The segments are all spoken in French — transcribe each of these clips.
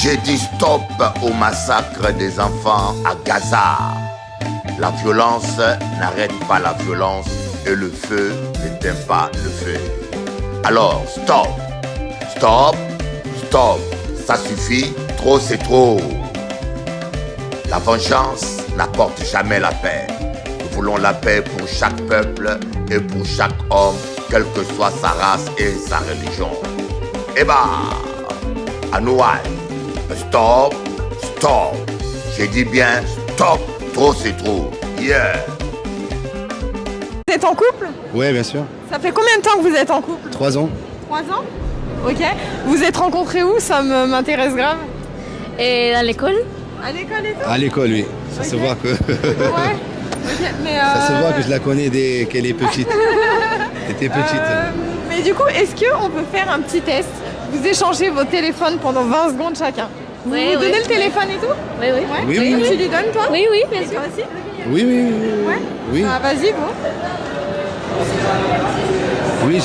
J'ai dit stop au massacre des enfants à Gaza. La violence n'arrête pas la violence et le feu n'éteint pas le feu. Alors, stop, stop, stop. Ça suffit, trop c'est trop. La vengeance n'apporte jamais la paix. Nous voulons la paix pour chaque peuple et pour chaque homme, quelle que soit sa race et sa religion. Eh bah, à Noël, stop, stop. J'ai dit bien stop, trop c'est trop. Yeah. Vous êtes en couple? Ouais, bien sûr. Ça fait combien de temps que vous êtes en couple? 3 ans. 3 ans? Ok. Vous êtes rencontrés où? Ça m'intéresse grave. Et à l'école? À l'école et tout? À l'école, oui. Ça se voit que. Ouais. Ok, mais Ça se voit que je la connais dès qu'elle est petite. Elle était petite. Mais du coup, est-ce qu'on peut faire un petit test? Vous échangez vos téléphones pendant 20 secondes chacun. Vous Oui, vous oui. donnez le téléphone et tout? Oui, oui. Ouais. Oui, oui, Et oui. tu lui donnes toi? Oui, oui, bien Et sûr. toi aussi? Oui, oui, oui. Ouais. Oui, Ah, vas-y, bon. oui,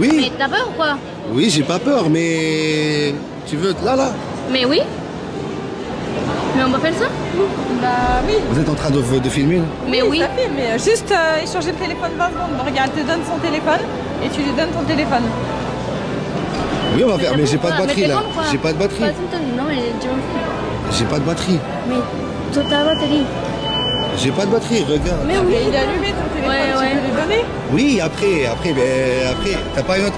oui, Mais t'as peur ou quoi? oui, j'ai pas peur, mais tu veux là. Mais oui. Mais on va faire ça? Bah oui. Vous êtes en train de filmer là? Mais oui. Ça fait, mais juste échanger le téléphone 20 secondes. Regarde, elle te donne son téléphone et tu lui donnes ton téléphone. Oui, on va faire, mais j'ai pas de batterie là. J'ai pas de batterie. Non, mais tu J'ai pas de batterie. Mais toute ta batterie. J'ai pas de batterie, regarde. Mais Ah, oui. mais il est allumé ton téléphone, Ouais, tu ouais. peux lui donner? Oui, après, t'as pas une autre.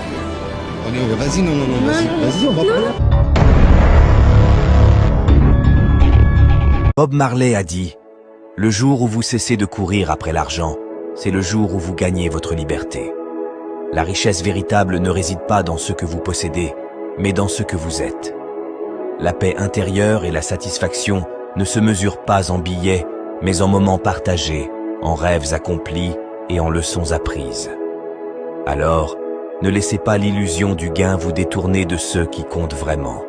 Vas-y, non, vas-y, on va parler. Bob Marley a dit « Le jour où vous cessez de courir après l'argent, c'est le jour où vous gagnez votre liberté. La richesse véritable ne réside pas dans ce que vous possédez, mais dans ce que vous êtes. La paix intérieure et la satisfaction ne se mesurent pas en billets, mais en moments partagés, en rêves accomplis et en leçons apprises. Alors, ne laissez pas l'illusion du gain vous détourner de ceux qui comptent vraiment.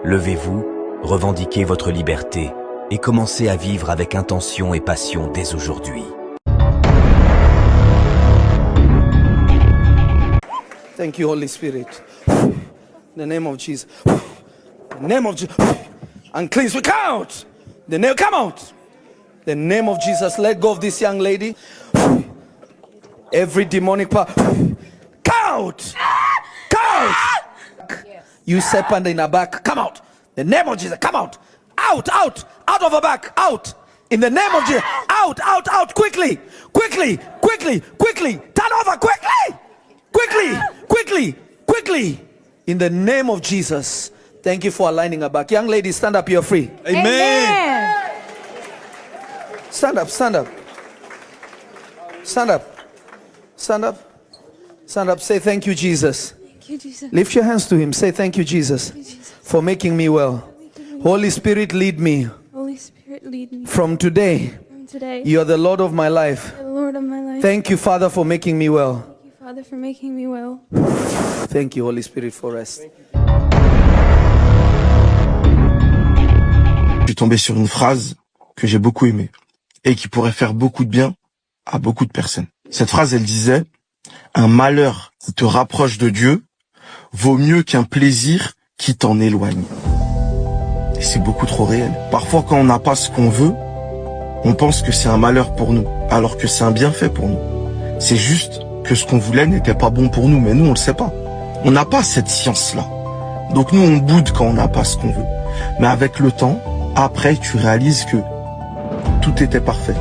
Levez-vous, revendiquez votre liberté et commencez à vivre avec intention et passion dès aujourd'hui. Thank you, Holy Spirit. In the name of Jesus. In the name of Jesus. Unclean spirit, come out. The name, come out. The name of Jesus. Let go of this young lady. Every demonic power. Come out. Come out. You serpent in her back. Come out. The name of Jesus. Come out. Out, out. Out of her back. Out. In the name of Jesus. Out, out, out. Quickly. Quickly. Quickly. Quickly. Turn over. Quickly. Quickly, quickly, quickly. In the name of Jesus. Thank you for aligning her back. Young lady, stand up, you're free. Amen. Stand up, stand up. Stand up. Stand up. Stand up. Say thank you, Jesus. Thank you, Jesus. Lift your hands to him. Say thank you, Jesus, for making me well. Holy Spirit, lead me. Holy Spirit, lead me From today, from today. you are the Lord of my life. You're the Lord of my life. Thank you, Father, for making me well. Thank you, Father, for making me well. Thank you, Holy Spirit, for rest. Je suis tombé sur une phrase que j'ai beaucoup aimée et qui pourrait faire beaucoup de bien à beaucoup de personnes. Cette phrase, elle disait « Un malheur qui te rapproche de Dieu vaut mieux qu'un plaisir qui t'en éloigne. » Et c'est beaucoup trop réel. Parfois, quand on n'a pas ce qu'on veut, on pense que c'est un malheur pour nous, alors que c'est un bienfait pour nous. C'est juste que ce qu'on voulait n'était pas bon pour nous, mais nous, on le sait pas. On n'a pas cette science-là. Donc nous, on boude quand on n'a pas ce qu'on veut. Mais avec le temps, après, tu réalises que tout était parfait.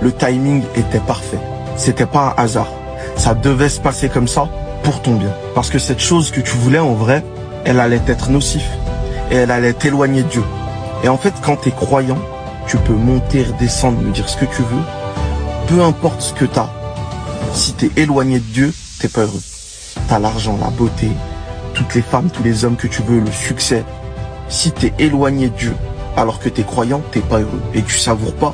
Le timing était parfait. C'était pas un hasard. Ça devait se passer comme ça pour ton bien. Parce que cette chose que tu voulais, en vrai, elle allait être nocif. Et elle allait t'éloigner de Dieu. Et en fait, quand tu es croyant, tu peux monter, redescendre, me dire ce que tu veux. Peu importe ce que tu as. Si tu es éloigné de Dieu, t'es pas heureux. T'as l'argent, la beauté, toutes les femmes, tous les hommes que tu veux, le succès. Si tu es éloigné de Dieu, alors que tu es croyant, t'es pas heureux. Et tu savoures pas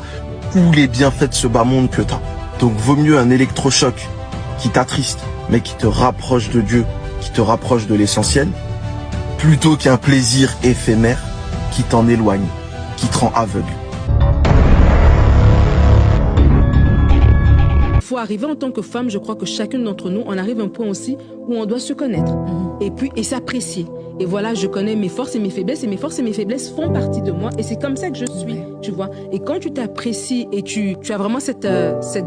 tous les bienfaits de ce bas monde que tu as. Donc vaut mieux un électrochoc qui t'attriste, mais qui te rapproche de Dieu, qui te rapproche de l'essentiel, plutôt qu'un plaisir éphémère qui t'en éloigne, qui te rend aveugle. faut arriver en tant que femme, je crois que chacune d'entre nous, on arrive à un point aussi où on doit se connaître et s'apprécier. Et voilà, je connais mes forces et mes faiblesses, et mes forces et mes faiblesses font partie de moi, et c'est comme ça que je suis, tu vois. Et quand tu t'apprécies et tu as vraiment cette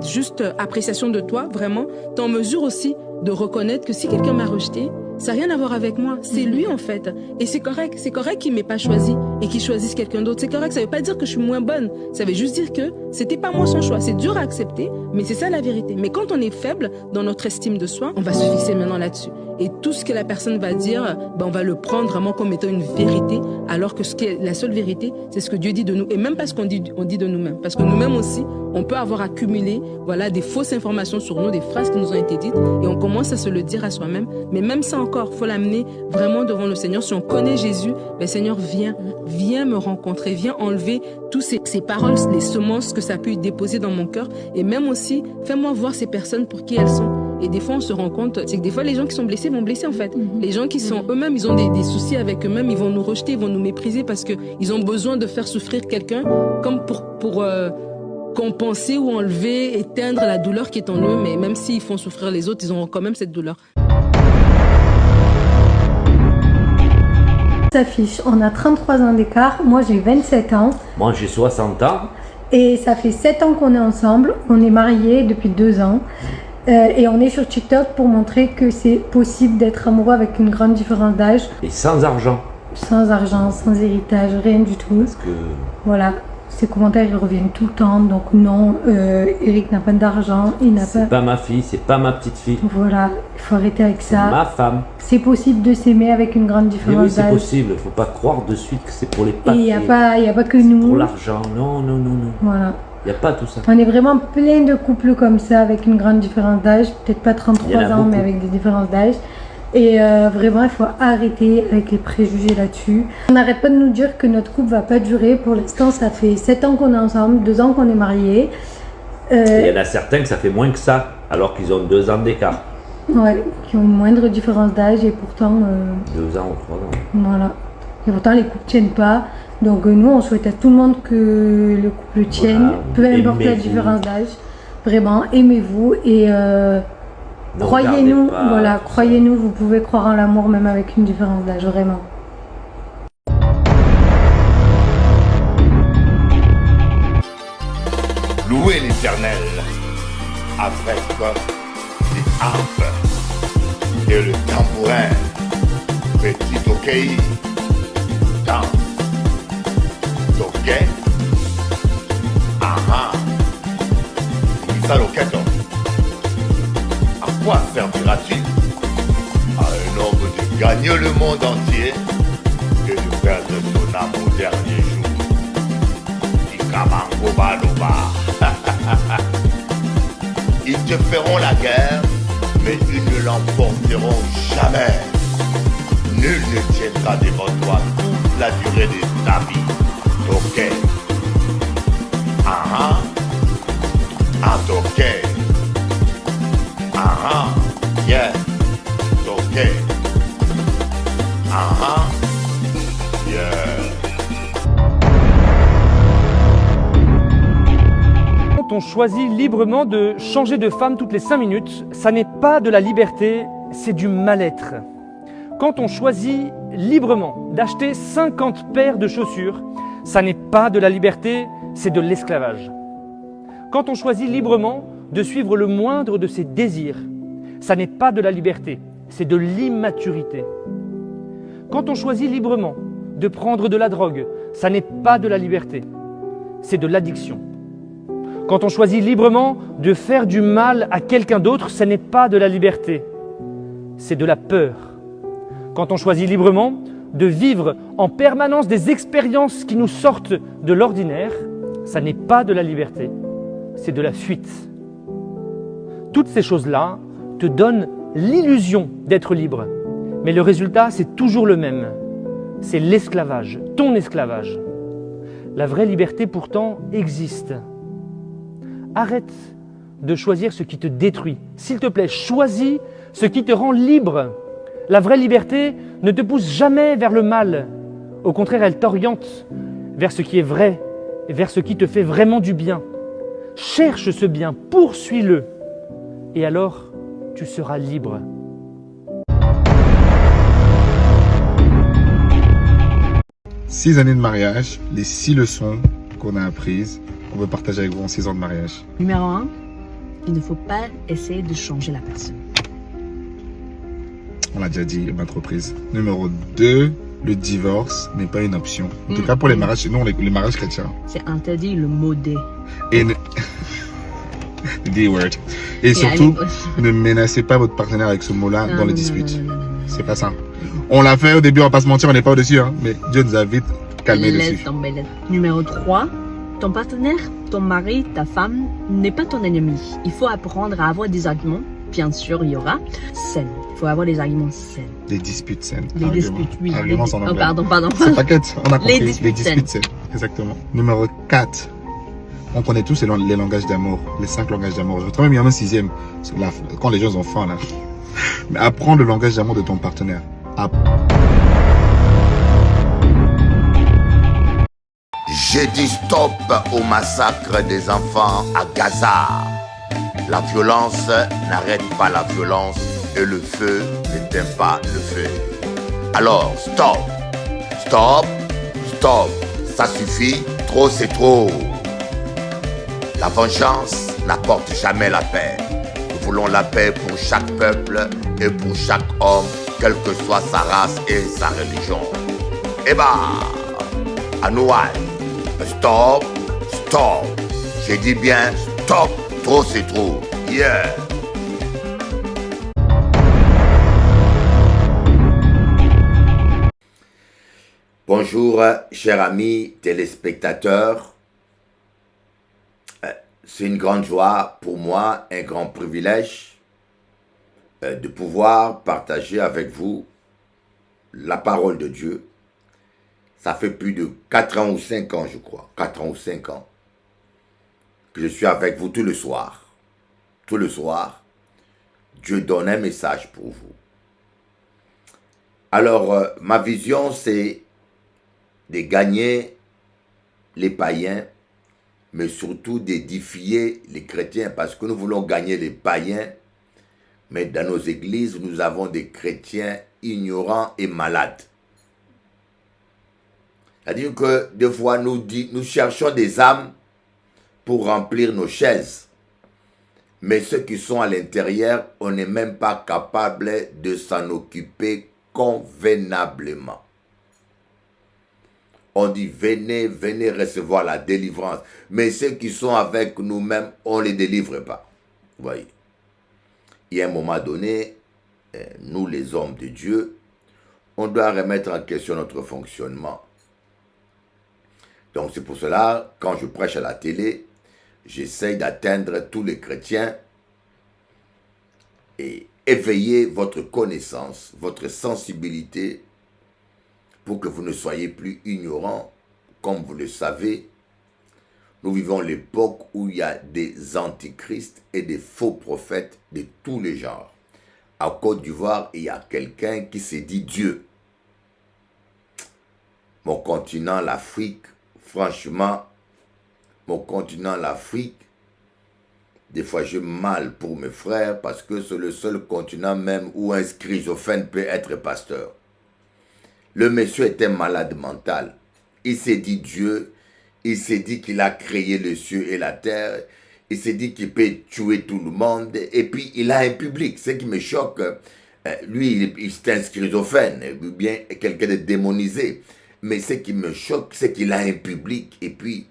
juste appréciation de toi, vraiment, tu es en mesure aussi de reconnaître que si quelqu'un m'a rejeté, ça n'a rien à voir avec moi, c'est lui en fait. Et c'est correct qu'il ne m'ait pas choisi et qu'il choisisse quelqu'un d'autre. C'est correct, ça ne veut pas dire que je suis moins bonne, ça veut juste dire que c'était pas moi son choix. C'est dur à accepter, mais c'est ça la vérité. Mais quand on est faible dans notre estime de soi, on va se fixer maintenant là-dessus. Et tout ce que la personne va dire, on va le prendre vraiment comme étant une vérité, alors que ce qui est la seule vérité, c'est ce que Dieu dit de nous. Et même pas ce qu'on dit de nous-mêmes. Parce que nous-mêmes aussi, on peut avoir accumulé des fausses informations sur nous, des phrases qui nous ont été dites, et on commence à se le dire à soi-même. Mais même ça encore, il faut l'amener vraiment devant le Seigneur. Si on connaît Jésus, Seigneur, viens me rencontrer, viens enlever toutes ces paroles, les semences que ça a pu déposer dans mon cœur. Et même aussi, fais-moi voir ces personnes pour qui elles sont. Et des fois, on se rend compte, c'est que des fois, les gens qui sont blessés vont blesser en fait. Les gens qui sont eux-mêmes, ils ont des soucis avec eux-mêmes, ils vont nous rejeter, ils vont nous mépriser parce qu'ils ont besoin de faire souffrir quelqu'un comme pour compenser ou enlever, éteindre la douleur qui est en eux. Mais même s'ils font souffrir les autres, ils auront quand même cette douleur. S'affiche, on a 33 ans d'écart, moi j'ai 27 ans. Moi j'ai 60 ans. Et ça fait 7 ans qu'on est ensemble, on est mariés depuis 2 ans. Et on est sur TikTok pour montrer que c'est possible d'être amoureux avec une grande différence d'âge. Et sans argent. Sans argent, sans héritage, rien du tout. Parce que... Voilà, ces commentaires ils reviennent tout le temps. Donc non, Eric n'a pas d'argent, il n'a pas... C'est pas ma fille, c'est pas ma petite fille. Voilà, il faut arrêter avec ça. Ma femme. C'est possible de s'aimer avec une grande différence d'âge. Oui, c'est possible, il faut pas croire de suite que c'est pour les papiers. Et il n'y a pas que nous. Pour l'argent, non. Voilà. Il n'y a pas tout ça. On est vraiment plein de couples comme ça, avec une grande différence d'âge, peut-être pas 33 ans, mais avec des différences d'âge. Et vraiment, il faut arrêter avec les préjugés là-dessus. On n'arrête pas de nous dire que notre couple va pas durer. Pour l'instant, ça fait 7 ans qu'on est ensemble, 2 ans qu'on est mariés. Il y en a certains que ça fait moins que ça, alors qu'ils ont 2 ans d'écart. Ouais, qui ont une moindre différence d'âge et pourtant... 2 ans ou 3 ans. Voilà. Et pourtant, les couples tiennent pas. Donc nous, on souhaite à tout le monde que le couple tienne, peu importe la différence d'âge. Vraiment, aimez-vous et croyez-nous, croyez-nous, vous pouvez croire en l'amour même avec une différence d'âge, vraiment. Louez l'Éternel avec des harpes et le tambourin, petit ok, danse. Ok? Aha! Ça l'occasion. À quoi servira-t-il à un homme de gagner le monde entier et de perdre son âme au dernier jour? Ikamango Baloba. Ils te feront la guerre, mais ils ne l'emporteront jamais. Nul ne tiendra devant toi toute la durée de ta vie. Ok. Aha. Ok. Aha. Yeah. Ok. Aha. Yeah. Quand on choisit librement de changer de femme toutes les 5 minutes, ça n'est pas de la liberté, c'est du mal-être. Quand on choisit librement d'acheter 50 paires de chaussures, ça n'est pas de la liberté, c'est de l'esclavage. Quand on choisit librement de suivre le moindre de ses désirs, ça n'est pas de la liberté, c'est de l'immaturité. Quand on choisit librement de prendre de la drogue, ça n'est pas de la liberté, c'est de l'addiction. Quand on choisit librement de faire du mal à quelqu'un d'autre, ce n'est pas de la liberté, c'est de la peur. Quand on choisit librement de vivre en permanence des expériences qui nous sortent de l'ordinaire, ça n'est pas de la liberté, c'est de la fuite. Toutes ces choses-là te donnent l'illusion d'être libre, mais le résultat, c'est toujours le même. C'est l'esclavage, ton esclavage. La vraie liberté, pourtant, existe. Arrête de choisir ce qui te détruit. S'il te plaît, choisis ce qui te rend libre. La vraie liberté ne te pousse jamais vers le mal. Au contraire, elle t'oriente vers ce qui est vrai et vers ce qui te fait vraiment du bien. Cherche ce bien, poursuis-le. et alors tu seras libre. Six années de mariage, les 6 leçons qu'on a apprises, on veut partager avec vous en 6 ans de mariage. Numéro 1, il ne faut pas essayer de changer la personne. On l'a déjà dit à maintes reprises. Numéro 2, le divorce n'est pas une option. En tout cas pour les mariages, chez nous, les mariages chrétiens. C'est interdit le mot D. Et D-word. Et surtout, ne menacez pas votre partenaire avec ce mot-là dans les disputes. C'est pas ça. On l'a fait au début, on va pas se mentir, on n'est pas au-dessus, hein, mais Dieu nous a vite calmé dessus. Numéro 3, ton partenaire, ton mari, ta femme n'est pas ton ennemi. Il faut apprendre à avoir des arguments. Bien sûr, il y aura saines. Il faut avoir des arguments sains. Des disputes saines. Les disputes, oui. Arguments en anglais. Pardon. C'est t'inquiète, on a compris. Les disputes saines. Exactement. Numéro 4. On connaît tous les langages d'amour, les 5 langages d'amour. Je voudrais même y un 6e, quand les gens ont faim là. Mais apprends le langage d'amour de ton partenaire. J'ai dit stop au massacre des enfants à Gaza. La violence n'arrête pas la violence et le feu n'éteint pas le feu. Alors, stop, stop, stop. Ça suffit, trop c'est trop. La vengeance n'apporte jamais la paix. Nous voulons la paix pour chaque peuple et pour chaque homme, quelle que soit sa race et sa religion. Eh bah, à Noël, stop, stop. J'ai dit bien stop, trop c'est trop. Yeah. Bonjour, chers amis téléspectateurs. C'est une grande joie pour moi, un grand privilège de pouvoir partager avec vous la parole de Dieu. Ça fait plus de 4 ans ou 5 ans, je crois, 4 ans ou 5 ans, que je suis avec vous tout le soir. Tout le soir, Dieu donne un message pour vous. Alors, ma vision, c'est de gagner les païens, mais surtout d'édifier les chrétiens, parce que nous voulons gagner les païens, mais dans nos églises, nous avons des chrétiens ignorants et malades. C'est-à-dire que des fois, nous cherchons des âmes pour remplir nos chaises, mais ceux qui sont à l'intérieur, on n'est même pas capable de s'en occuper convenablement. On dit, venez, venez recevoir la délivrance. Mais ceux qui sont avec nous-mêmes, on ne les délivre pas. Vous voyez. Il y a un moment donné, nous les hommes de Dieu, on doit remettre en question notre fonctionnement. Donc c'est pour cela, quand je prêche à la télé, j'essaye d'atteindre tous les chrétiens et éveiller votre connaissance, votre sensibilité, pour que vous ne soyez plus ignorants. Comme vous le savez, nous vivons l'époque où il y a des antichrists et des faux prophètes de tous les genres. À Côte d'Ivoire, il y a quelqu'un qui s'est dit Dieu. Mon continent, l'Afrique, franchement, mon continent, l'Afrique, des fois j'ai mal pour mes frères parce que c'est le seul continent même où un schizophrène peut être pasteur. Le monsieur était malade mental. Il s'est dit Dieu, il s'est dit qu'il a créé le ciel et la terre, il s'est dit qu'il peut tuer tout le monde, et puis il a un public. Ce qui me choque, lui, c'est un schizophrène, ou bien quelqu'un de démonisé. Mais ce qui me choque, c'est qu'il a un public, et puis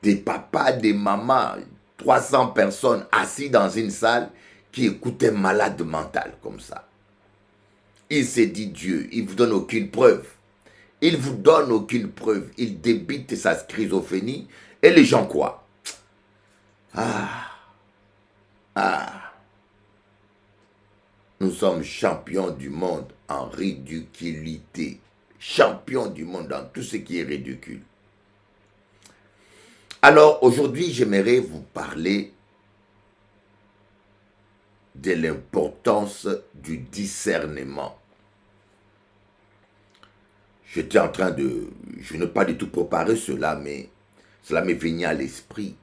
des papas, des mamans, 300 personnes assis dans une salle qui écoutaient un malade mental comme ça. Il s'est dit Dieu, il ne vous donne aucune preuve. Il ne vous donne aucune preuve. Il débite sa schizophrénie et les gens quoi? Nous sommes champions du monde en ridiculité. Champions du monde dans tout ce qui est ridicule. Alors aujourd'hui, j'aimerais vous parler de l'importance du discernement. J'étais en train de... Je n'ai pas du tout préparé cela, mais cela m'est venu à l'esprit.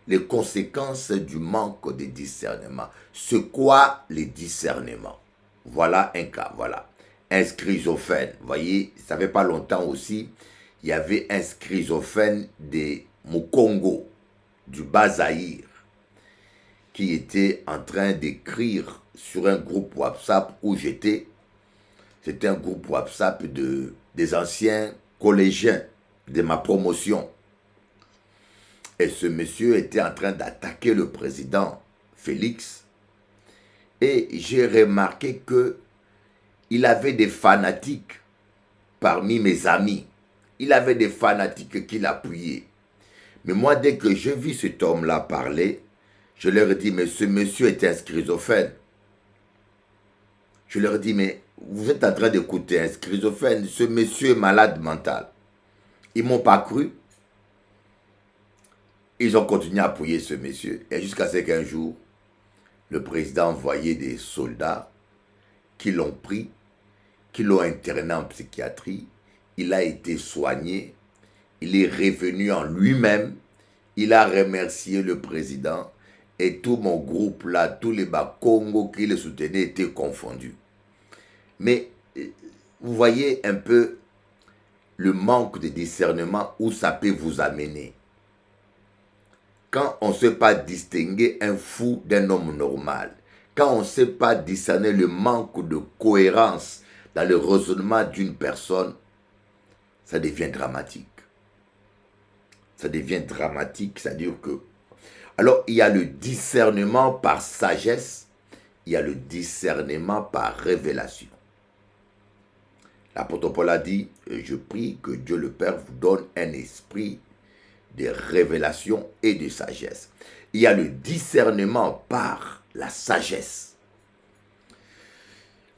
les conséquences du manque de discernement. C'est quoi les discernements? Voilà un cas, voilà. Un schizophrène, vous voyez, ça fait pas longtemps aussi, il y avait un schizophrène de Mukongo, du Bas-Zaïre, qui était en train d'écrire sur un groupe WhatsApp où j'étais. C'était un groupe WhatsApp des anciens collégiens de ma promotion. Et ce monsieur était en train d'attaquer le président Félix. Et j'ai remarqué que il avait des fanatiques parmi mes amis. Il avait des fanatiques qui l'appuyaient. Mais moi, dès que j'ai vu cet homme-là parler, je leur ai dit, mais ce monsieur est un schizophrène. Je leur ai dit, mais vous êtes en train d'écouter un schizophrène, ce monsieur est malade mental. Ils ne m'ont pas cru. Ils ont continué à appuyer ce monsieur. Et jusqu'à ce qu'un jour, le président envoyait des soldats qui l'ont pris, qui l'ont interné en psychiatrie. Il a été soigné. Il est revenu en lui-même. Il a remercié le président. Et tout mon groupe là, tous les Bas-Congo qui le soutenaient étaient confondus. Mais vous voyez un peu le manque de discernement où ça peut vous amener. Quand on ne sait pas distinguer un fou d'un homme normal, quand on ne sait pas discerner le manque de cohérence dans le raisonnement d'une personne, ça devient dramatique. Ça devient dramatique, c'est-à-dire que... Alors, il y a le discernement par sagesse, il y a le discernement par révélation. L'apôtre Paul a dit, je prie que Dieu le Père vous donne un esprit de révélation et de sagesse. Il y a le discernement par la sagesse.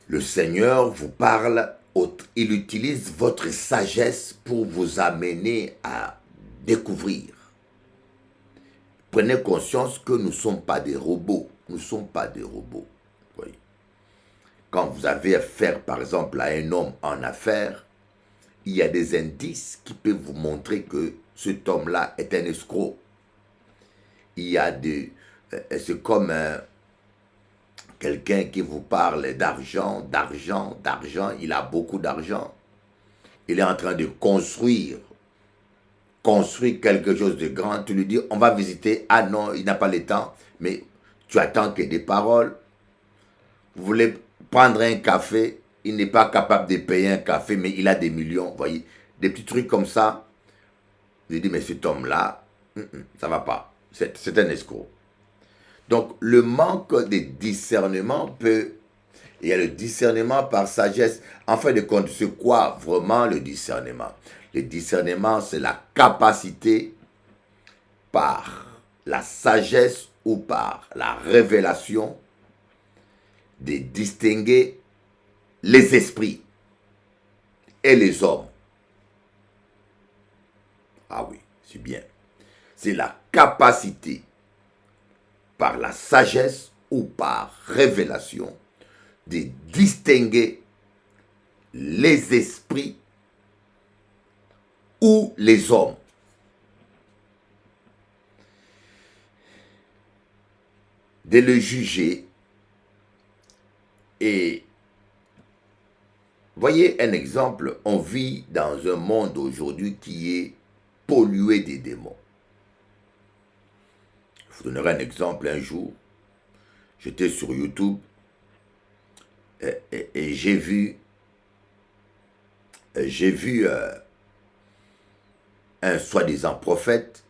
Le Seigneur vous parle, il utilise votre sagesse pour vous amener à découvrir. Prenez conscience que nous ne sommes pas des robots. Nous ne sommes pas des robots. Oui. Quand vous avez affaire, par exemple, à un homme en affaires, il y a des indices qui peuvent vous montrer que cet homme-là est un escroc. Il y a des... C'est comme quelqu'un qui vous parle d'argent, il a beaucoup d'argent. Il est en train de construire quelque chose de grand. Tu lui dis, on va visiter. Ah non, il n'a pas le temps. Mais tu attends que des paroles. Vous voulez prendre un café, il n'est pas capable de payer un café, mais il a des millions, vous voyez. Des petits trucs comme ça. Je dis, mais cet homme-là, ça ne va pas. C'est un escroc. Donc, le manque de discernement peut... Il y a le discernement par sagesse. En fin de compte, c'est quoi vraiment le discernement? Le discernement, c'est la capacité par la sagesse ou par la révélation de distinguer les esprits et les hommes. Ah oui, c'est bien. C'est la capacité par la sagesse ou par révélation de distinguer les esprits ou les hommes. De le juger. Et voyez un exemple, on vit dans un monde aujourd'hui qui est pollué des démons. Je vous donnerai un exemple un jour. J'étais sur YouTube et j'ai vu un soi-disant prophète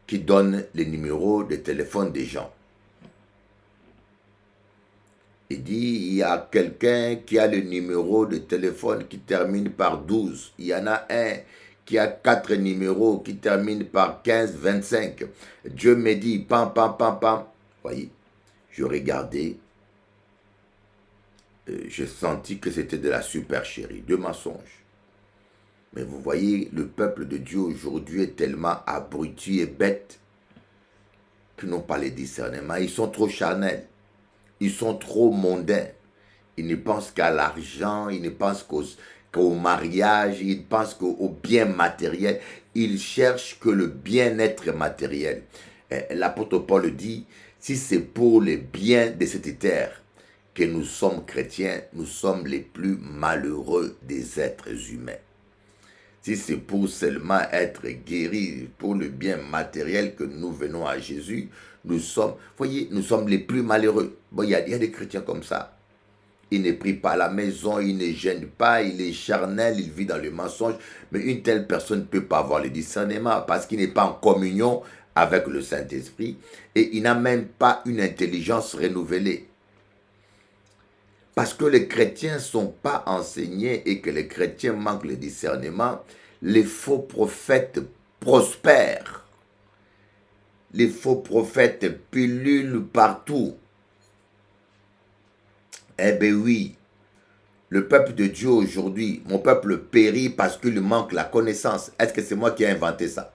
qui donne les numéros de téléphone des gens. Il dit, il y a quelqu'un qui a le numéro de téléphone qui termine par 12. Il y en a un qui a 4 numéros qui terminent par 15, 25. Dieu me dit, pam, pam, pam, pam. Voyez, je regardais, j'ai senti que c'était de la supercherie, de mensonges. Mais vous voyez, le peuple de Dieu aujourd'hui est tellement abruti et bête qu'ils n'ont pas les discernements. Ils sont trop charnels. Ils sont trop mondains. Ils ne pensent qu'à l'argent, ils ne pensent qu'au mariage, ils pensent qu'au bien matériel. Ils cherchent que le bien-être matériel. l'apôtre Paul dit, si c'est pour le bien de cette terre que nous sommes chrétiens, nous sommes les plus malheureux des êtres humains. Si c'est pour seulement être guéris, pour le bien matériel que nous venons à Jésus, nous sommes, voyez, nous sommes les plus malheureux. Bon, il y a des chrétiens comme ça. Il ne prie pas à la maison, il ne gêne pas, il est charnel, il vit dans le mensonge. Mais une telle personne ne peut pas avoir le discernement parce qu'il n'est pas en communion avec le Saint-Esprit et il n'a même pas une intelligence renouvelée. Parce que les chrétiens ne sont pas enseignés et que les chrétiens manquent le discernement, les faux prophètes prospèrent. Les faux prophètes pullulent partout. Eh bien oui, le peuple de Dieu aujourd'hui, mon peuple périt parce qu'il manque la connaissance. Est-ce que c'est moi qui ai inventé ça?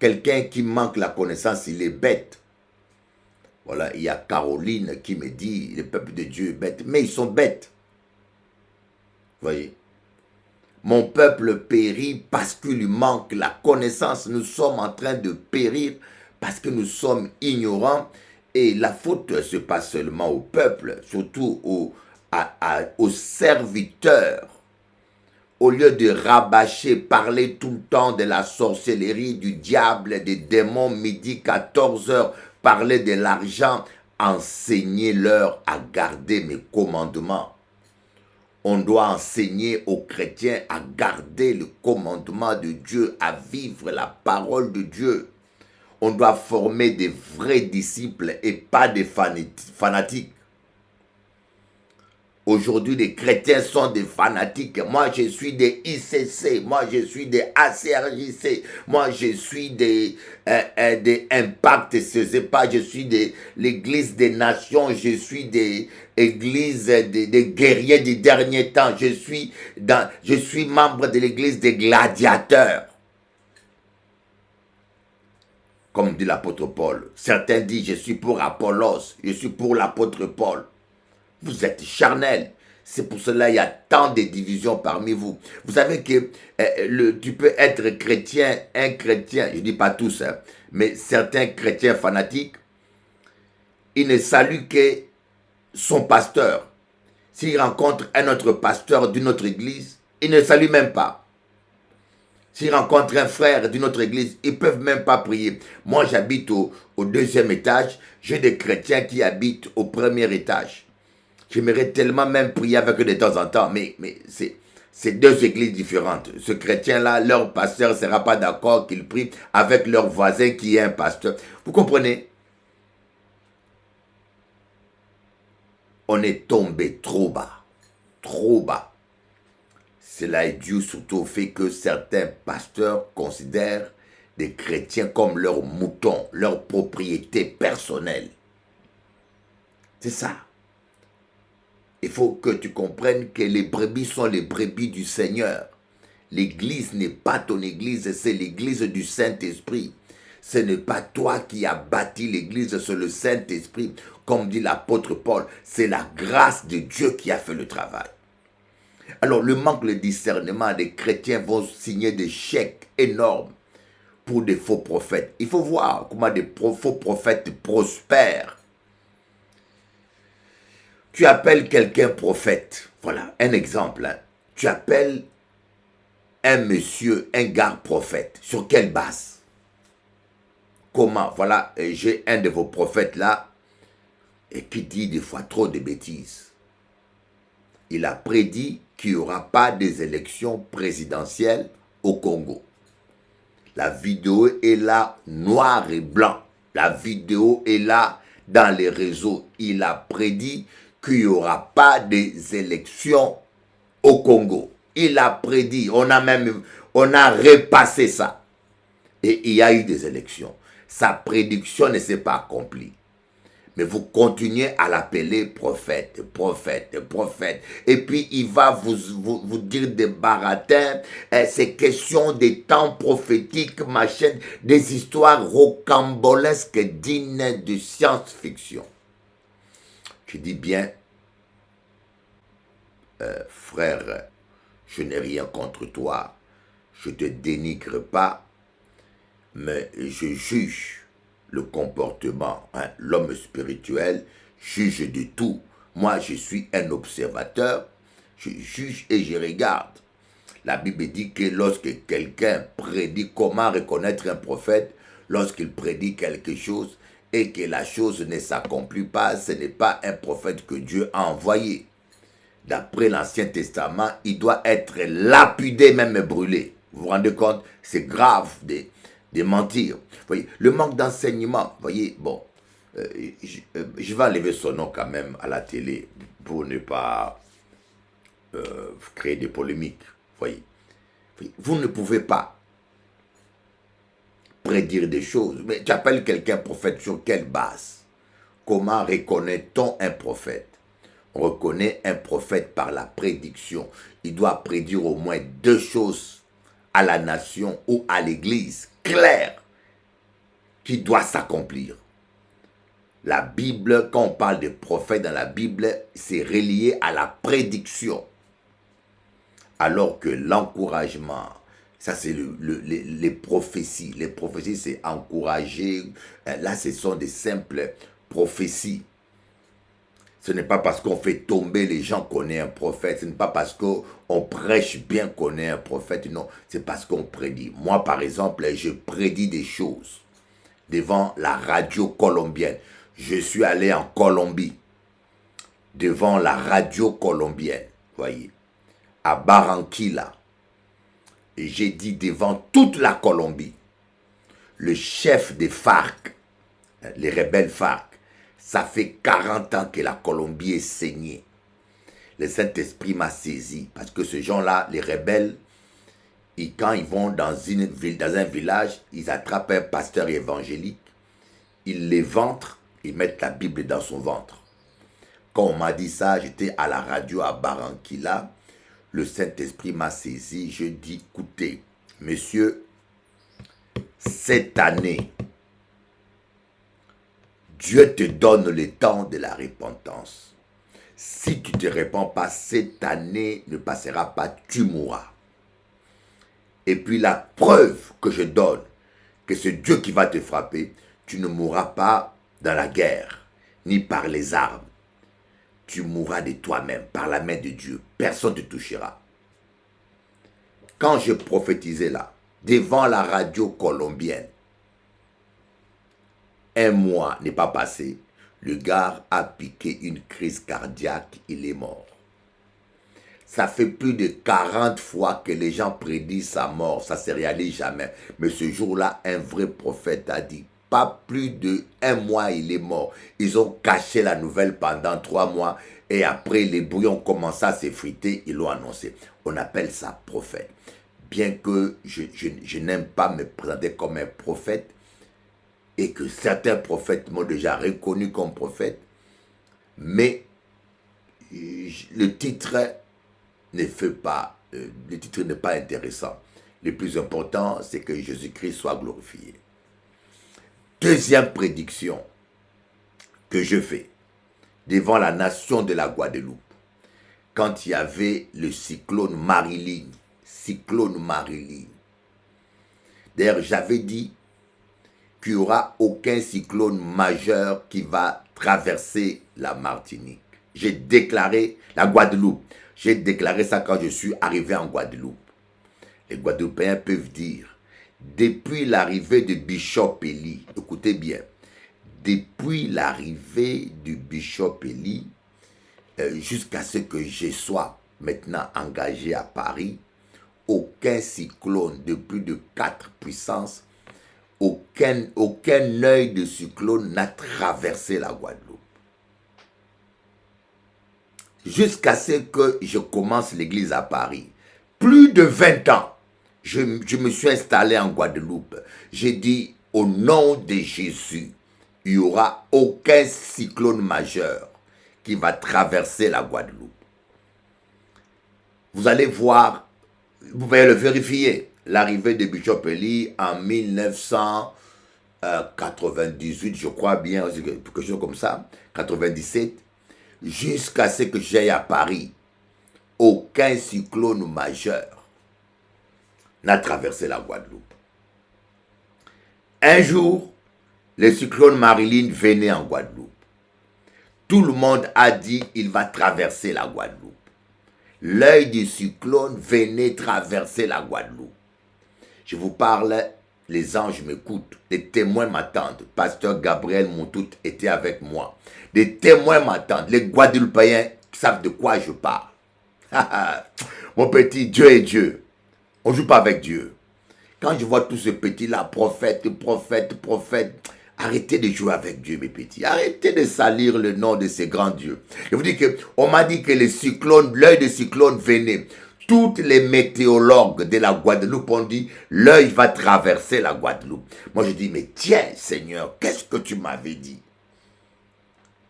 Quelqu'un qui manque la connaissance, il est bête. Voilà, il y a Caroline qui me dit, le peuple de Dieu est bête. Mais ils sont bêtes. Voyez. Mon peuple périt parce qu'il lui manque la connaissance. Nous sommes en train de périr parce que nous sommes ignorants. Et la faute, ce n'est pas seulement au peuple, surtout aux serviteurs. Au lieu de rabâcher, parler tout le temps de la sorcellerie, du diable, des démons, midi 14h, parler de l'argent, enseignez-leur à garder mes commandements. On doit enseigner aux chrétiens à garder le commandement de Dieu, à vivre la parole de Dieu. On doit former des vrais disciples et pas des fanatiques. Aujourd'hui, les chrétiens sont des fanatiques. Moi, je suis des ICC. Moi, je suis des ACRJC. Moi, je suis des Impact. Je sais pas, je suis de l'Église des Nations. Je suis des églises des guerriers du dernier temps. Je suis membre de l'Église des gladiateurs. Comme dit l'apôtre Paul. Certains disent, je suis pour Apollos. Je suis pour l'apôtre Paul. Vous êtes charnel. C'est pour cela qu'il y a tant de divisions parmi vous. Vous savez que tu peux être chrétien, un chrétien, je ne dis pas tous, hein, mais certains chrétiens fanatiques, ils ne saluent que son pasteur. S'ils rencontrent un autre pasteur d'une autre église, ils ne saluent même pas. S'ils rencontrent un frère d'une autre église, ils ne peuvent même pas prier. Moi, j'habite au 2e étage. J'ai des chrétiens qui habitent au 1er étage. J'aimerais tellement même prier avec eux de temps en temps, mais c'est deux églises différentes. Ce chrétien-là, leur pasteur ne sera pas d'accord qu'il prie avec leur voisin qui est un pasteur. Vous comprenez? On est tombé trop bas. Trop bas. Cela est dû surtout au fait que certains pasteurs considèrent des chrétiens comme leurs moutons, leur propriété personnelle. C'est ça. Il faut que tu comprennes que les brebis sont les brebis du Seigneur. L'église n'est pas ton église, c'est l'église du Saint-Esprit. Ce n'est pas toi qui as bâti l'église, c'est le Saint-Esprit. Comme dit l'apôtre Paul, c'est la grâce de Dieu qui a fait le travail. Alors, le manque de discernement des chrétiens vont signer des chèques énormes pour des faux prophètes. Il faut voir comment des faux prophètes prospèrent. Tu appelles quelqu'un prophète. Voilà, un exemple. Hein. Tu appelles un monsieur, un gars prophète. Sur quelle base? Comment? Voilà, j'ai un de vos prophètes là et qui dit des fois trop de bêtises. Il a prédit qu'il n'y aura pas des élections présidentielles au Congo. La vidéo est là, noir et blanc. La vidéo est là dans les réseaux. Il a prédit qu'il n'y aura pas des élections au Congo. Il a prédit, on a repassé ça. Et il y a eu des élections. Sa prédiction ne s'est pas accomplie. Mais vous continuez à l'appeler prophète, prophète, prophète. Et puis il va vous dire des baratins, ces questions des temps prophétiques, machin, des histoires rocambolesques dignes de science-fiction. Je dis bien, frère, je n'ai rien contre toi, je ne te dénigre pas, mais je juge le comportement. Hein. L'homme spirituel juge de tout. Moi, je suis un observateur, je juge et je regarde. La Bible dit que lorsque quelqu'un prédit comment reconnaître un prophète, lorsqu'il prédit quelque chose et que la chose ne s'accomplit pas, ce n'est pas un prophète que Dieu a envoyé. D'après l'Ancien Testament, il doit être lapidé, même brûlé. Vous vous rendez compte? C'est grave de mentir. Vous voyez, le manque d'enseignement, vous voyez, bon, je vais enlever son nom quand même à la télé pour ne pas créer des polémiques. Voyez, vous ne pouvez pas prédire des choses. Mais tu appelles quelqu'un prophète sur quelle base? Comment reconnaît-on un prophète? On reconnaît un prophète par la prédiction. Il doit prédire au moins 2 choses à la nation ou à l'église, claires, qui doit s'accomplir. La Bible, quand on parle de prophète dans la Bible, c'est relié à la prédiction. Alors que l'encouragement, ça c'est les prophéties. Les prophéties, c'est encourager. Là, ce sont des simples prophéties. Ce n'est pas parce qu'on fait tomber les gens qu'on est un prophète. Ce n'est pas parce qu'on prêche bien qu'on est un prophète. Non, c'est parce qu'on prédit. Moi, par exemple, je prédis des choses devant la radio colombienne. Je suis allé en Colombie, devant la radio colombienne, voyez, à Barranquilla. Et j'ai dit devant toute la Colombie, le chef des FARC, les rebelles FARC, ça fait 40 ans que la Colombie est saignée. Le Saint-Esprit m'a saisi, parce que ces gens-là, les rebelles, quand ils vont dans un village, ils attrapent un pasteur évangélique, ils l'éventrent, ils mettent la Bible dans son ventre. Quand on m'a dit ça, j'étais à la radio à Barranquilla, le Saint-Esprit m'a saisi, je dis, écoutez, monsieur, cette année, Dieu te donne le temps de la repentance. Si tu ne te répands pas, cette année ne passera pas, tu mourras. Et puis la preuve que je donne, que c'est Dieu qui va te frapper, tu ne mourras pas dans la guerre, ni par les armes. Tu mourras de toi-même, par la main de Dieu. Personne ne te touchera. Quand je prophétisais là, devant la radio colombienne, 1 mois n'est pas passé, le gars a piqué une crise cardiaque, il est mort. Ça fait plus de 40 fois que les gens prédisent sa mort, ça ne se réalise jamais. Mais ce jour-là, un vrai prophète a dit, pas plus de 1 mois, il est mort. Ils ont caché la nouvelle pendant 3 mois et après les bouillons ont commencé à s'effriter, ils l'ont annoncé. On appelle ça prophète. Bien que je n'aime pas me présenter comme un prophète et que certains prophètes m'ont déjà reconnu comme prophète, mais le titre ne fait pas, le titre n'est pas intéressant. Le plus important, c'est que Jésus-Christ soit glorifié. Deuxième prédiction que je fais devant la nation de la Guadeloupe, quand il y avait le cyclone Marilyn. D'ailleurs, j'avais dit qu'il n'y aura aucun cyclone majeur qui va traverser la Martinique. J'ai déclaré la Guadeloupe. J'ai déclaré ça quand je suis arrivé en Guadeloupe. Les Guadeloupéens peuvent dire, depuis l'arrivée de Bishop Eli, écoutez bien, depuis l'arrivée du Bishop Eli, jusqu'à ce que je sois maintenant engagé à Paris, aucun cyclone de plus de 4 puissances, aucun œil de cyclone n'a traversé la Guadeloupe. Jusqu'à ce que je commence l'église à Paris. Plus de 20 ans, je me suis installé en Guadeloupe. J'ai dit, au nom de Jésus, il n'y aura aucun cyclone majeur qui va traverser la Guadeloupe. Vous allez voir, vous pouvez le vérifier, l'arrivée de Bishop Eli en 1998, je crois bien, quelque chose comme ça, 97, jusqu'à ce que j'aille à Paris, aucun cyclone majeur n'a traversé la Guadeloupe. Un jour, le cyclone Marilyn venait en Guadeloupe. Tout le monde a dit il va traverser la Guadeloupe. L'œil du cyclone venait traverser la Guadeloupe. Je vous parle, les anges m'écoutent, les témoins m'attendent. Pasteur Gabriel Montout était avec moi. Les témoins m'attendent, les Guadeloupéens savent de quoi je parle. Mon petit, Dieu est Dieu. On ne joue pas avec Dieu. Quand je vois tous ces petits-là, prophètes, arrêtez de jouer avec Dieu, mes petits. Arrêtez de salir le nom de ces grands dieux. Je vous dis que, on m'a dit que les cyclones, l'œil de cyclone venait. Toutes les météorologues de la Guadeloupe ont dit, l'œil va traverser la Guadeloupe. Moi, je dis, mais tiens, Seigneur, qu'est-ce que tu m'avais dit?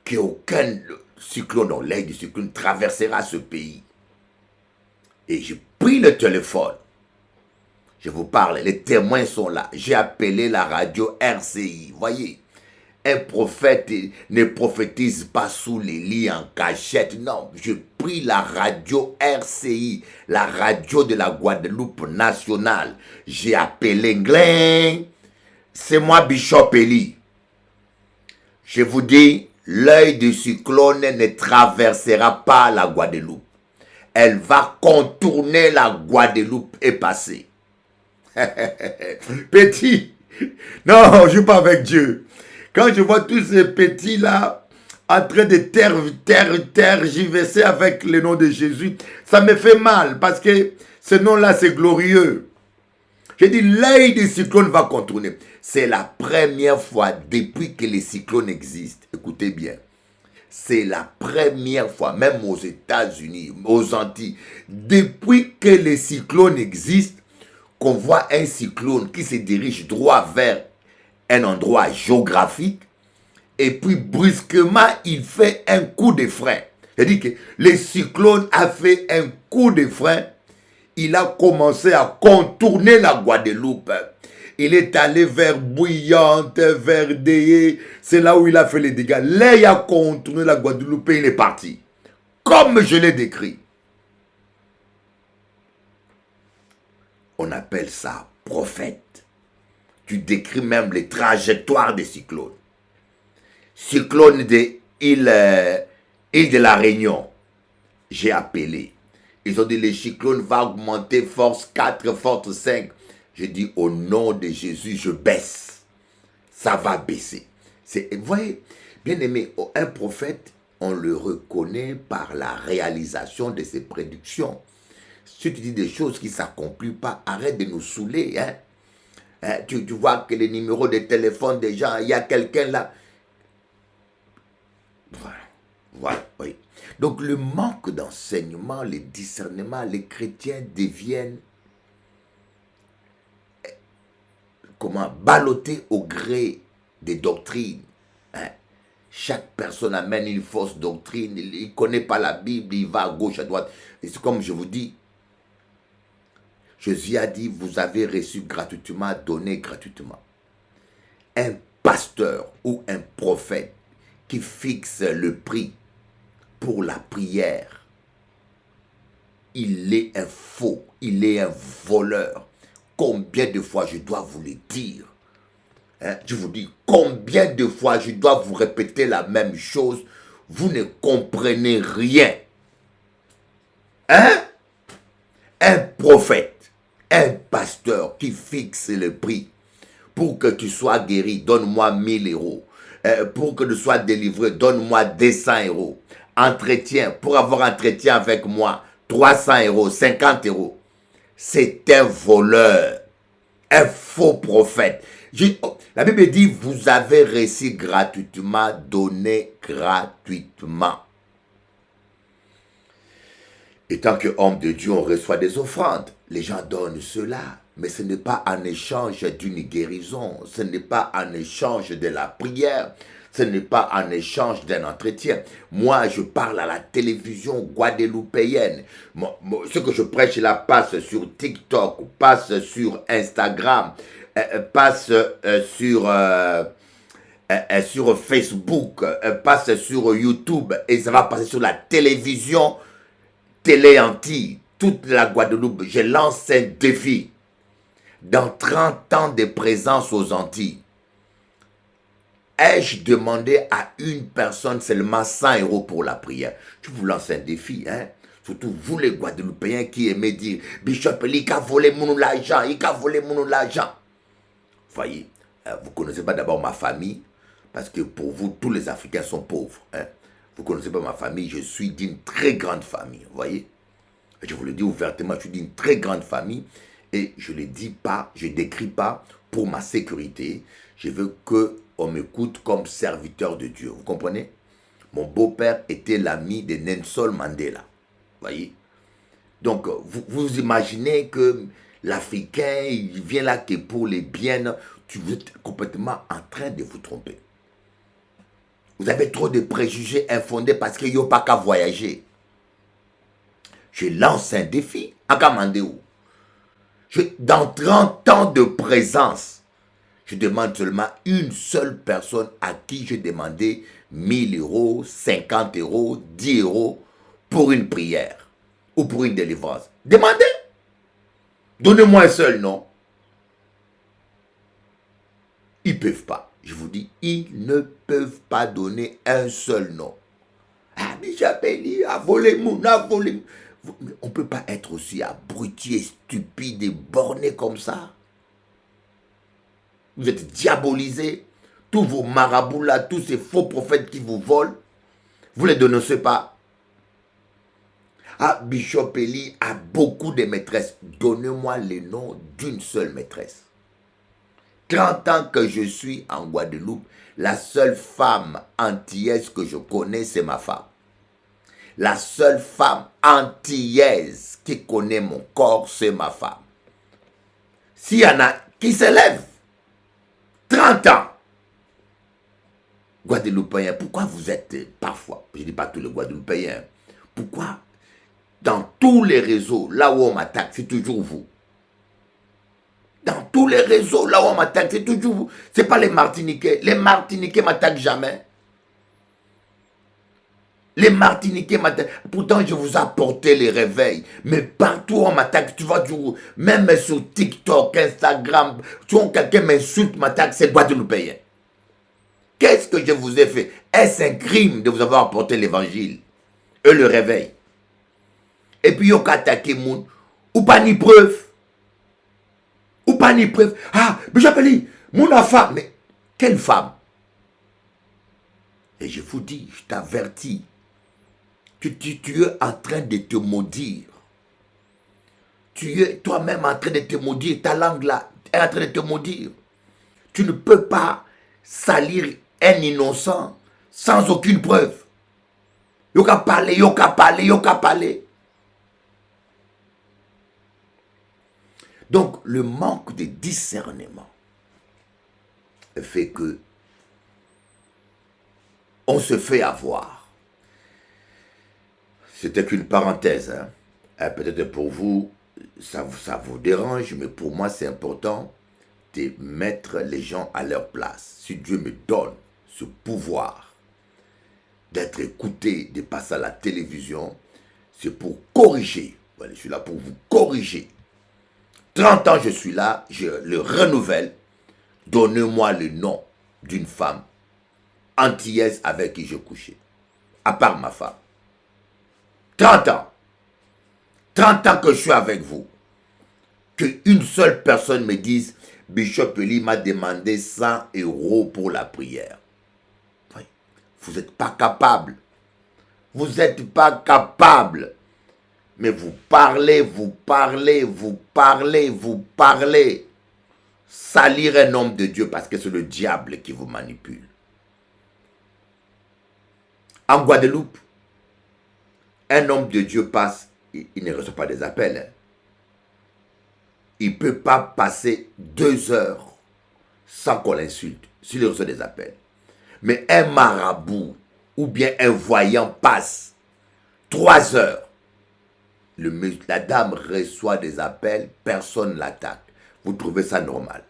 Qu'aucun cyclone, non, l'œil du cyclone traversera ce pays. Et j'ai pris le téléphone. Je vous parle, les témoins sont là. J'ai appelé la radio RCI. Voyez, un prophète ne prophétise pas sous les lits en cachette. Non, j'ai pris la radio RCI, la radio de la Guadeloupe nationale. J'ai appelé Glen. C'est moi, Bishop Eli. Je vous dis, l'œil du cyclone ne traversera pas la Guadeloupe. Elle va contourner la Guadeloupe et passer. Petit, non, je ne joue pas avec Dieu. Quand je vois tous ces petits-là en train de tergiverser avec le nom de Jésus, ça me fait mal parce que ce nom-là, c'est glorieux. Je dis, l'œil du cyclone va contourner. C'est la première fois depuis que les cyclones existent. Écoutez bien. C'est la première fois, même aux États-Unis, aux Antilles, depuis que les cyclones existent, qu'on voit un cyclone qui se dirige droit vers un endroit géographique et puis brusquement il fait un coup de frein. C'est-à-dire que le cyclone a fait un coup de frein, il a commencé à contourner la Guadeloupe. Il est allé vers Bouillante, vers Deyé, c'est là où il a fait les dégâts. Là, il a contourné la Guadeloupe et il est parti. Comme je l'ai décrit. On appelle ça prophète. Tu décris même les trajectoires des cyclones. Cyclone de île de la Réunion. J'ai appelé. Ils ont dit le cyclone va augmenter force 4, force 5. J'ai dit au nom de Jésus, je baisse. Ça va baisser. Vous voyez, bien aimé, un prophète, on le reconnaît par la réalisation de ses prédictions. Si tu dis des choses qui ne s'accomplissent pas, arrête de nous saouler. Tu vois que les numéros de téléphone des gens, il y a quelqu'un là. Voilà, oui. Donc le manque d'enseignement, le discernement, les chrétiens deviennent ballottés au gré des doctrines. Chaque personne amène une fausse doctrine, il ne connaît pas la Bible, il va à gauche, à droite. Et c'est comme je vous dis, Jésus a dit, vous avez reçu gratuitement, donné gratuitement. Un pasteur ou un prophète qui fixe le prix pour la prière, il est un faux, il est un voleur. Combien de fois je dois vous le dire? Je vous dis, combien de fois je dois vous répéter la même chose? Vous ne comprenez rien. Un prophète, un pasteur qui fixe le prix. Pour que tu sois guéri, donne-moi 1000 euros. Pour que tu sois délivré, donne-moi 200 euros. Entretien, pour avoir entretien avec moi, 300 euros, 50 euros. C'est un voleur, un faux prophète. La Bible dit, vous avez reçu gratuitement, donné gratuitement. Et tant qu'homme de Dieu, on reçoit des offrandes. Les gens donnent cela, mais ce n'est pas en échange d'une guérison, ce n'est pas en échange de la prière, ce n'est pas en échange d'un entretien. Moi, je parle à la télévision guadeloupéenne. Ce que je prêche là passe sur TikTok, passe sur Instagram, passe sur Facebook, passe sur YouTube et ça va passer sur la télévision Télé Antilles, toute la Guadeloupe. Je lance un défi. Dans 30 ans de présence aux Antilles, ai-je demandé à une personne seulement 100 € pour la prière? Je vous lance un défi, hein. Surtout vous les Guadeloupéens qui aimez dire Bishop, il a volé mon l'argent, il a volé mon l'argent. Voyez, vous ne connaissez pas d'abord ma famille, parce que pour vous, tous les Africains sont pauvres. Hein. Vous ne connaissez pas ma famille, je suis d'une très grande famille, vous voyez. Je vous le dis ouvertement, je suis d'une très grande famille, et je ne le dis pas, je ne décris pas pour ma sécurité. Je veux qu'on m'écoute comme serviteur de Dieu, vous comprenez? Mon beau-père était l'ami de Nelson Mandela. Voyez? Donc, vous imaginez que l'Africain, il vient là que pour les biens, vous êtes complètement en train de vous tromper. Vous avez trop de préjugés infondés parce qu'il n'y a pas qu'à voyager. Je lance un défi. À Kamandéou. Dans 30 ans de présence, je demande seulement une seule personne à qui je demandais 1000 €, 50 €, 10 € pour une prière ou pour une délivrance. Demandez. Donnez-moi un seul nom. Ils ne peuvent pas. Je vous dis, ils ne peuvent pas donner un seul nom. Ah, Bijapeli a volé mon, a volé. On ne peut pas être aussi abruti et stupide et borné comme ça. Vous êtes diabolisés. Tous vos marabouts là, tous ces faux prophètes qui vous volent, vous ne les dénoncez pas. Ah, Bishop Eli a beaucoup de maîtresses. Donnez-moi le nom d'une seule maîtresse. 30 ans que je suis en Guadeloupe, la seule femme antillaise que je connais, c'est ma femme. La seule femme antillaise qui connaît mon corps, c'est ma femme. S'il y en a qui s'élèvent, 30 ans, Guadeloupéens, pourquoi vous êtes parfois, je ne dis pas tous les Guadeloupéens, pourquoi dans tous les réseaux, là où on m'attaque, c'est toujours vous? Dans tous les réseaux, là où on m'attaque, c'est toujours vous. Ce n'est pas les Martiniquais. Les Martiniquais ne m'attaquent jamais. Les Martiniquais m'attaquent. Pourtant, je vous ai apporté les réveils. Mais partout où on m'attaque, tu vois, même sur TikTok, Instagram, quand quelqu'un m'insulte, m'attaque, c'est Guadeloupéen. Qu'est-ce que je vous ai fait? Est-ce un crime de vous avoir apporté l'évangile et le réveil? Et puis, il y a attaqué moun, ou pas ni preuve. Ou pas ni preuve. Ah, mais j'appelle mon femme. Mais quelle femme? Et je vous dis, je t'avertis, tu es en train de te maudire. Tu es toi-même en train de te maudire. Ta langue là est en train de te maudire. Tu ne peux pas salir un innocent sans aucune preuve. Yoka parler, yoka parler, yoka parler. Donc, le manque de discernement fait que on se fait avoir. C'était qu'une parenthèse. Hein. Peut-être pour vous, ça vous dérange, mais pour moi, c'est important de mettre les gens à leur place. Si Dieu me donne ce pouvoir d'être écouté, de passer à la télévision, c'est pour corriger. Voilà, je suis là pour vous corriger. 30 ans, je suis là, je le renouvelle. Donnez-moi le nom d'une femme antillaise avec qui je couchais. À part ma femme. 30 ans. 30 ans que je suis avec vous. Qu'une seule personne me dise, Bishop Eli m'a demandé 100 € pour la prière. Vous n'êtes pas capable. Vous n'êtes pas capable. Mais vous parlez, vous parlez, vous parlez, vous parlez. Salir un homme de Dieu parce que c'est le diable qui vous manipule. En Guadeloupe, un homme de Dieu passe, il ne reçoit pas des appels. Hein. Il ne peut pas passer 2 heures sans qu'on l'insulte, s'il reçoit des appels. Mais un marabout ou bien un voyant passe 3 heures. La dame reçoit des appels, personne ne l'attaque. Vous trouvez ça normal?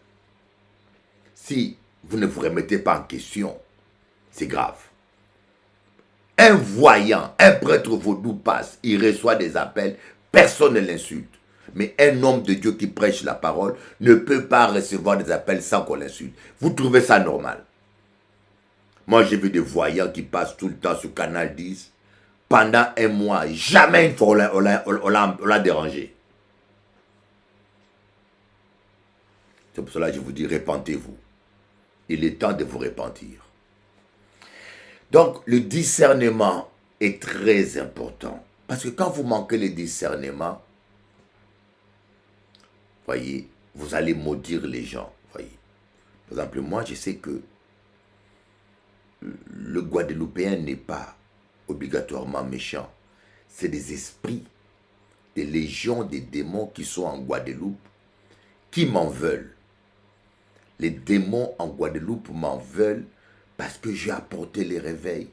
Si vous ne vous remettez pas en question, c'est grave. Un voyant, un prêtre vaudou passe, il reçoit des appels, personne ne l'insulte. Mais un homme de Dieu qui prêche la parole ne peut pas recevoir des appels sans qu'on l'insulte. Vous trouvez ça normal? Moi, j'ai vu des voyants qui passent tout le temps sur Canal 10. Pendant un mois, jamais une fois on l'a dérangé. C'est pour cela que je vous dis, repentez-vous. Il est temps de vous repentir. Donc, le discernement est très important. Parce que quand vous manquez le discernement, voyez, vous allez maudire les gens. Voyez. Par exemple, moi, je sais que le Guadeloupéen n'est pas obligatoirement méchant. C'est des esprits, des légions, des démons qui sont en Guadeloupe, qui m'en veulent. Les démons en Guadeloupe m'en veulent parce que j'ai apporté les réveils.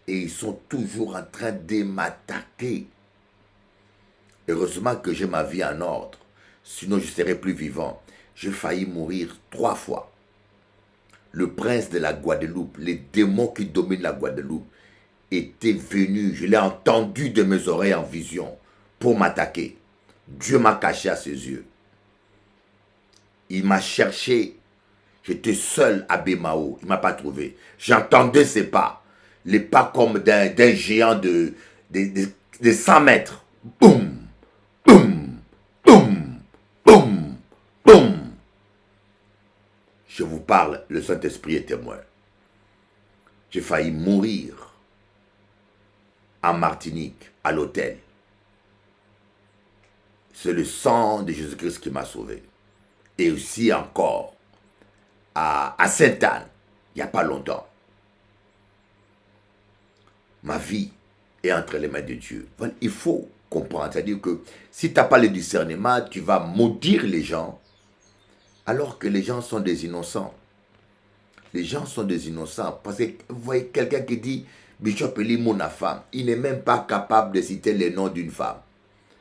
Et ils sont toujours en train de m'attaquer. Heureusement que j'ai ma vie en ordre. Sinon, je serais plus vivant. J'ai failli mourir 3 fois. Le prince de la Guadeloupe, les démons qui dominent la Guadeloupe, étaient venus. Je l'ai entendu de mes oreilles en vision pour m'attaquer. Dieu m'a caché à ses yeux. Il m'a cherché. J'étais seul à Bémao. Il ne m'a pas trouvé. J'entendais ses pas. Les pas comme d'un géant de 100 mètres. Boum, boum, boum, boum, boum. Je vous parle, le Saint-Esprit est témoin. J'ai failli mourir en Martinique, à l'hôtel. C'est le sang de Jésus-Christ qui m'a sauvé. Et aussi encore à Sainte-Anne, il n'y a pas longtemps. Ma vie est entre les mains de Dieu. Voilà, il faut comprendre. C'est-à-dire que si tu n'as pas le discernement, tu vas maudire les gens, alors que les gens sont des innocents. Les gens sont des innocents. Parce que vous voyez quelqu'un qui dit, Bishop Eli, mon femme, il n'est même pas capable de citer le nom d'une femme.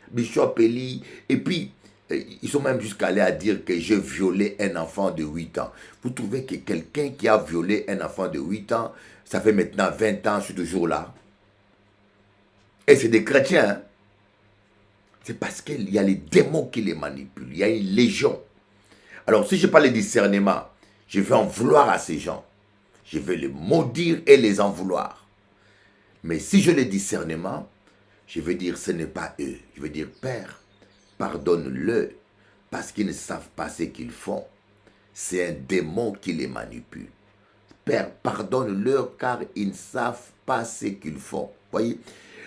Bishop Eli, et puis, ils sont même jusqu'à aller à dire que j'ai violé un enfant de 8 ans. Vous trouvez que quelqu'un qui a violé un enfant de 8 ans, ça fait maintenant 20 ans, je suis toujours là. Et c'est des chrétiens. Hein? C'est parce qu'il y a les démons qui les manipulent. Il y a une légion. Alors, si je n'ai pas le discernement, je vais en vouloir à ces gens. Je vais les maudire et les en vouloir. Mais si j'ai le discernement, je vais dire, ce n'est pas eux. Je vais dire, Père, pardonne-le, parce qu'ils ne savent pas ce qu'ils font. C'est un démon qui les manipule. Père, pardonne-leur, car ils ne savent pas ce qu'ils font. Voyez,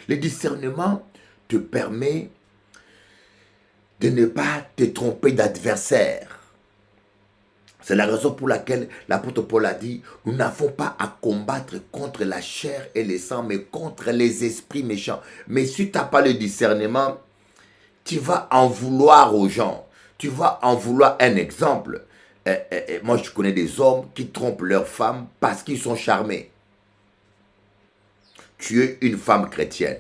le discernement te permet de ne pas te tromper d'adversaire. C'est la raison pour laquelle l'apôtre Paul a dit, nous n'avons pas à combattre contre la chair et le sang, mais contre les esprits méchants. Mais si tu n'as pas le discernement, tu vas en vouloir aux gens. Tu vas en vouloir un exemple. Moi, je connais des hommes qui trompent leurs femmes parce qu'ils sont charmés. Tu es une femme chrétienne.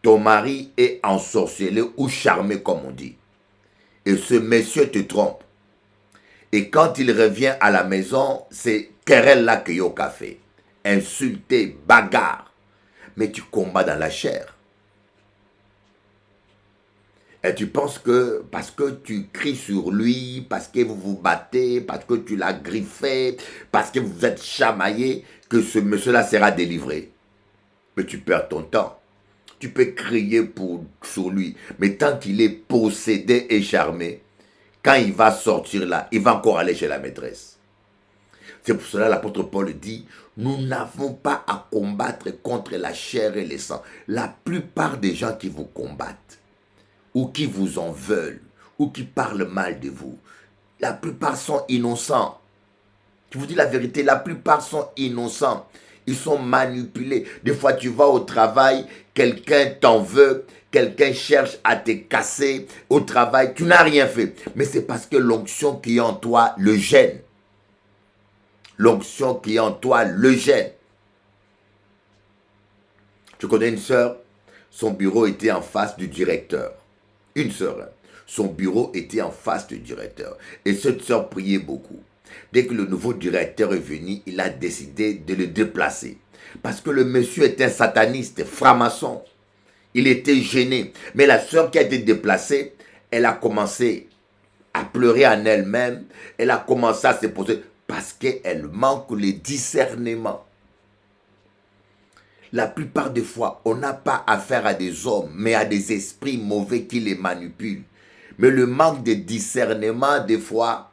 Ton mari est ensorcelé ou charmé, comme on dit. Et ce monsieur te trompe. Et quand il revient à la maison, c'est querelle là qu'il y a au café. Insulté, bagarre. Mais tu combats dans la chair. Et tu penses que parce que tu cries sur lui, parce que vous vous battez, parce que tu l'as griffé, parce que vous êtes chamaillé, que ce monsieur-là sera délivré. Mais tu perds ton temps. Tu peux crier sur lui, mais tant qu'il est possédé et charmé, quand il va sortir là, il va encore aller chez la maîtresse. C'est pour cela que l'apôtre Paul dit, nous n'avons pas à combattre contre la chair et le sang. La plupart des gens qui vous combattent, ou qui vous en veulent, ou qui parlent mal de vous, la plupart sont innocents. Je vous dis la vérité, la plupart sont innocents. Ils sont manipulés. Des fois, tu vas au travail, quelqu'un t'en veut, quelqu'un cherche à te casser au travail, tu n'as rien fait. Mais c'est parce que l'onction qui est en toi le gêne. L'onction qui est en toi le gêne. Je connais une sœur, son bureau était en face du directeur. Une sœur, son bureau était en face du directeur. Et cette sœur priait beaucoup. Dès que le nouveau directeur est venu, il a décidé de le déplacer. Parce que le monsieur est un sataniste, franc-maçon. Il était gêné. Mais la sœur qui a été déplacée, elle a commencé à pleurer en elle-même. Elle a commencé à se poser. Parce qu'elle manque le discernement. La plupart des fois, on n'a pas affaire à des hommes, mais à des esprits mauvais qui les manipulent. Mais le manque de discernement, des fois,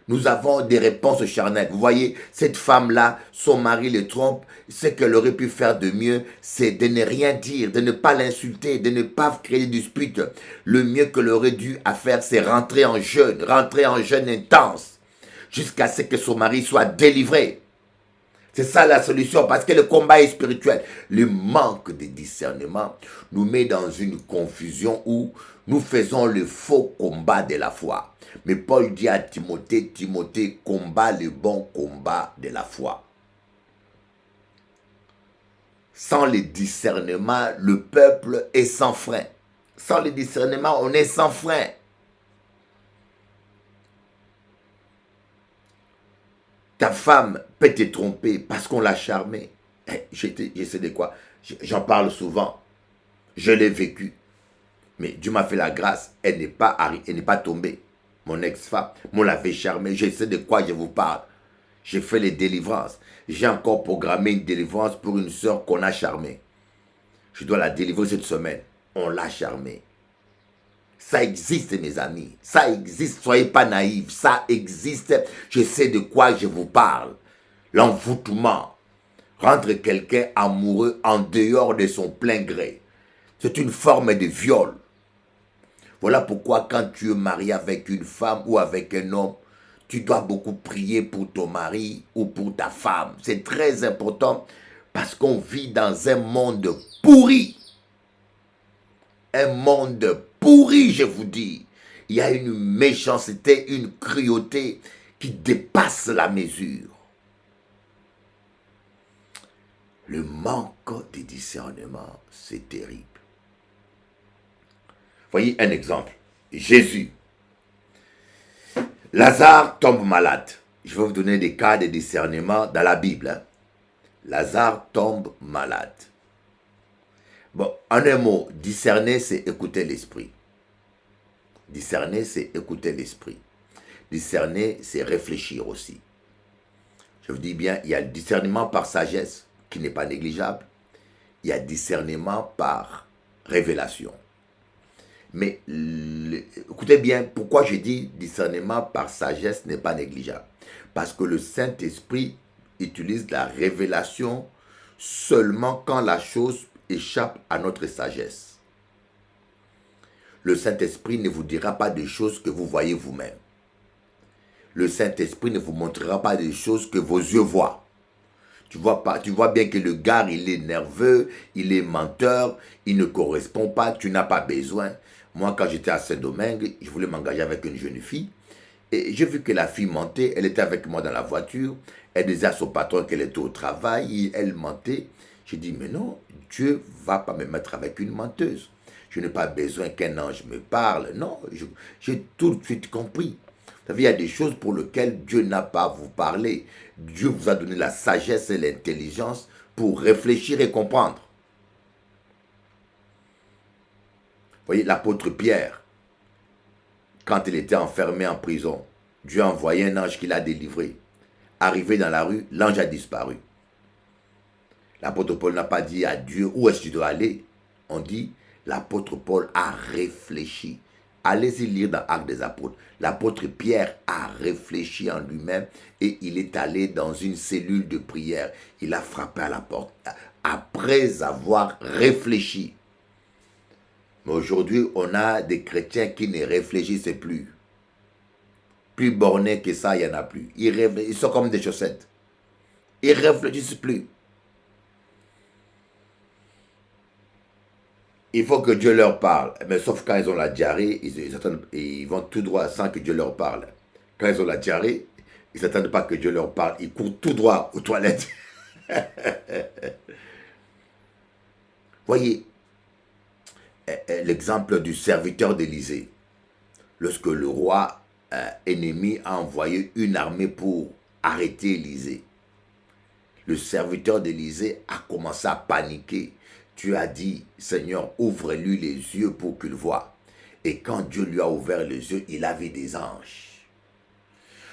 nous avons des réponses charnelles. Vous voyez, cette femme-là, son mari le trompe. Ce qu'elle aurait pu faire de mieux, c'est de ne rien dire, de ne pas l'insulter, de ne pas créer de dispute. Le mieux qu'elle aurait dû faire, c'est rentrer en jeûne intense, jusqu'à ce que son mari soit délivré. C'est ça la solution, parce que le combat est spirituel. Le manque de discernement nous met dans une confusion où nous faisons le faux combat de la foi. Mais Paul dit à Timothée, Timothée, combat le bon combat de la foi. Sans le discernement, le peuple est sans frein. Sans le discernement, on est sans frein. Ta femme peut te tromper parce qu'on l'a charmée. Je sais de quoi. J'en parle souvent. Je l'ai vécu. Mais Dieu m'a fait la grâce. Elle n'est pas tombée. Mon ex-femme, on l'avait charmée. Je sais de quoi je vous parle. J'ai fait les délivrances. J'ai encore programmé une délivrance pour une soeur qu'on a charmée. Je dois la délivrer cette semaine. On l'a charmée. Ça existe, mes amis. Ça existe. Soyez pas naïfs. Ça existe. Je sais de quoi je vous parle. L'envoûtement. Rendre quelqu'un amoureux en dehors de son plein gré. C'est une forme de viol. Voilà pourquoi quand tu es marié avec une femme ou avec un homme, tu dois beaucoup prier pour ton mari ou pour ta femme. C'est très important parce qu'on vit dans un monde pourri. Un monde pourri, je vous dis. Il y a une méchanceté, une cruauté qui dépasse la mesure. Le manque de discernement, c'est terrible. Voyez un exemple. Jésus. Lazare tombe malade. Je vais vous donner des cas de discernement dans la Bible. Lazare tombe malade. Bon, en un mot, discerner, c'est écouter l'esprit. Discerner, c'est écouter l'esprit. Discerner, c'est réfléchir aussi. Je vous dis bien, il y a le discernement par sagesse, qui n'est pas négligeable. Il y a discernement par révélation. Mais écoutez bien, pourquoi je dis discernement par sagesse n'est pas négligeable. Parce que le Saint-Esprit utilise la révélation seulement quand la chose échappe à notre sagesse. Le Saint-Esprit ne vous dira pas des choses que vous voyez vous-même. Le Saint-Esprit ne vous montrera pas des choses que vos yeux voient. Tu vois bien que le gars, il est nerveux, il est menteur, il ne correspond pas, tu n'as pas besoin. Moi, quand j'étais à Saint-Domingue, je voulais m'engager avec une jeune fille. Et j'ai vu que la fille mentait, elle était avec moi dans la voiture. Elle disait à son patron qu'elle était au travail, elle mentait. J'ai dit, mais non, Dieu ne va pas me mettre avec une menteuse. Je n'ai pas besoin qu'un ange me parle. Non, j'ai tout de suite compris. Vous savez, il y a des choses pour lesquelles Dieu n'a pas à vous parler. Dieu vous a donné la sagesse et l'intelligence pour réfléchir et comprendre. Vous voyez, l'apôtre Pierre, quand il était enfermé en prison, Dieu a envoyé un ange qui l'a délivré. Arrivé dans la rue, l'ange a disparu. L'apôtre Paul n'a pas dit à Dieu où est-ce que tu dois aller. On dit, l'apôtre Paul a réfléchi. Allez-y lire dans Actes des Apôtres. L'apôtre Pierre a réfléchi en lui-même et il est allé dans une cellule de prière. Il a frappé à la porte après avoir réfléchi. Mais aujourd'hui, on a des chrétiens qui ne réfléchissent plus. Plus bornés que ça, il n'y en a plus. Ils sont comme des chaussettes. Ils ne réfléchissent plus. Il faut que Dieu leur parle. Mais sauf quand ils ont la diarrhée, ils vont tout droit sans que Dieu leur parle. Quand ils ont la diarrhée, ils n'attendent pas que Dieu leur parle. Ils courent tout droit aux toilettes. Voyez l'exemple du serviteur d'Élysée. Lorsque le roi ennemi a envoyé une armée pour arrêter Élysée, le serviteur d'Élysée a commencé à paniquer. Dieu a dit, Seigneur, ouvre-lui les yeux pour qu'il voie. Et quand Dieu lui a ouvert les yeux, il a vu des anges.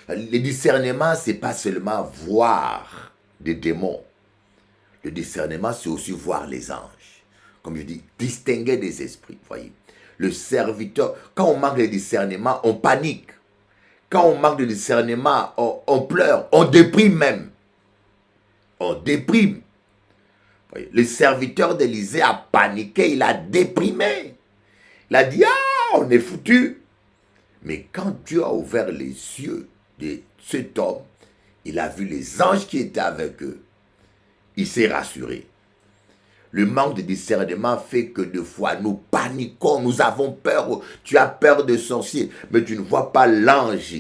Le discernement, c'est pas seulement voir des démons. Le discernement, c'est aussi voir les anges. Comme je dis, distinguer des esprits, voyez. Le serviteur, quand on manque de discernement, on panique. Quand on manque de discernement, on pleure, on déprime même. On déprime. Voyez, le serviteur d'Élisée a paniqué, il a déprimé. Il a dit, ah, on est foutu. Mais quand Dieu a ouvert les yeux de cet homme, il a vu les anges qui étaient avec eux. Il s'est rassuré. Le manque de discernement fait que des fois nous paniquons, nous avons peur. Tu as peur de sorciers, mais tu ne vois pas l'ange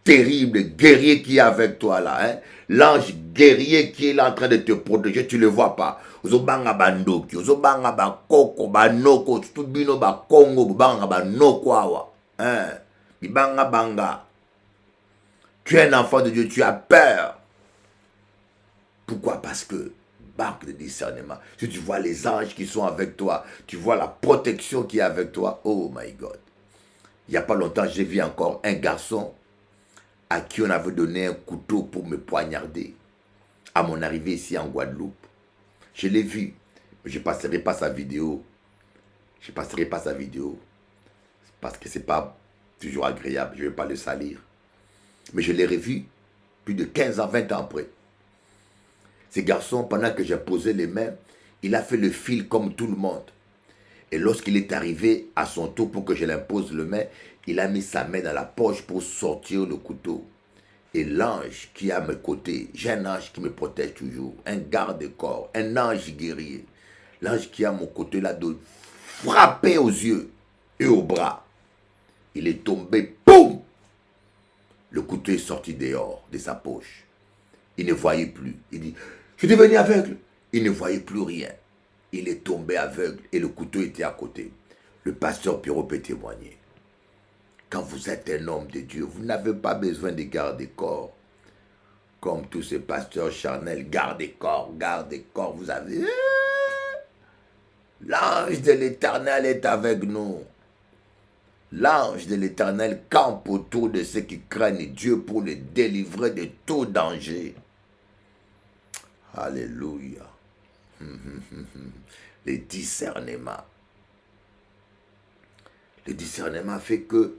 terrible, guerrier qui est avec toi là. Hein? L'ange guerrier qui est là en train de te protéger, tu ne le vois pas. Ozobanga bandoki, ozobanga bakoko, banoko, tubino bakongo, banga banoko awa. Hein? Bibanga banga. Tu es un enfant de Dieu, tu as peur. Pourquoi? Parce que manque de discernement. Si tu vois les anges qui sont avec toi, tu vois la protection qui est avec toi, oh my God. Il n'y a pas longtemps, j'ai vu encore un garçon à qui on avait donné un couteau pour me poignarder à mon arrivée ici en Guadeloupe. Je l'ai vu, mais je ne passerai pas sa vidéo. Je ne passerai pas sa vidéo parce que ce n'est pas toujours agréable, je ne vais pas le salir. Mais je l'ai revu plus de 15 ans, 20 ans après. Ce garçon, pendant que j'ai posé les mains, il a fait le fil comme tout le monde. Et lorsqu'il est arrivé à son tour pour que je l'impose le main, il a mis sa main dans la poche pour sortir le couteau. Et l'ange qui est à mes côtés, j'ai un ange qui me protège toujours, un garde-corps, un ange guerrier. L'ange qui est à mon côté là, de frapper aux yeux et aux bras. Il est tombé, boum! Le couteau est sorti dehors de sa poche. Il ne voyait plus. Il dit, je suis devenu aveugle. Il ne voyait plus rien. Il est tombé aveugle et le couteau était à côté. Le pasteur Pierrot peut témoigner. Quand vous êtes un homme de Dieu, vous n'avez pas besoin de garde-corps. Comme tous ces pasteurs charnels, garde-corps, garde-corps, vous avez... L'ange de l'Éternel est avec nous. L'ange de l'Éternel campe autour de ceux qui craignent Dieu pour les délivrer de tout danger. Alléluia. Le discernement. Le discernement fait que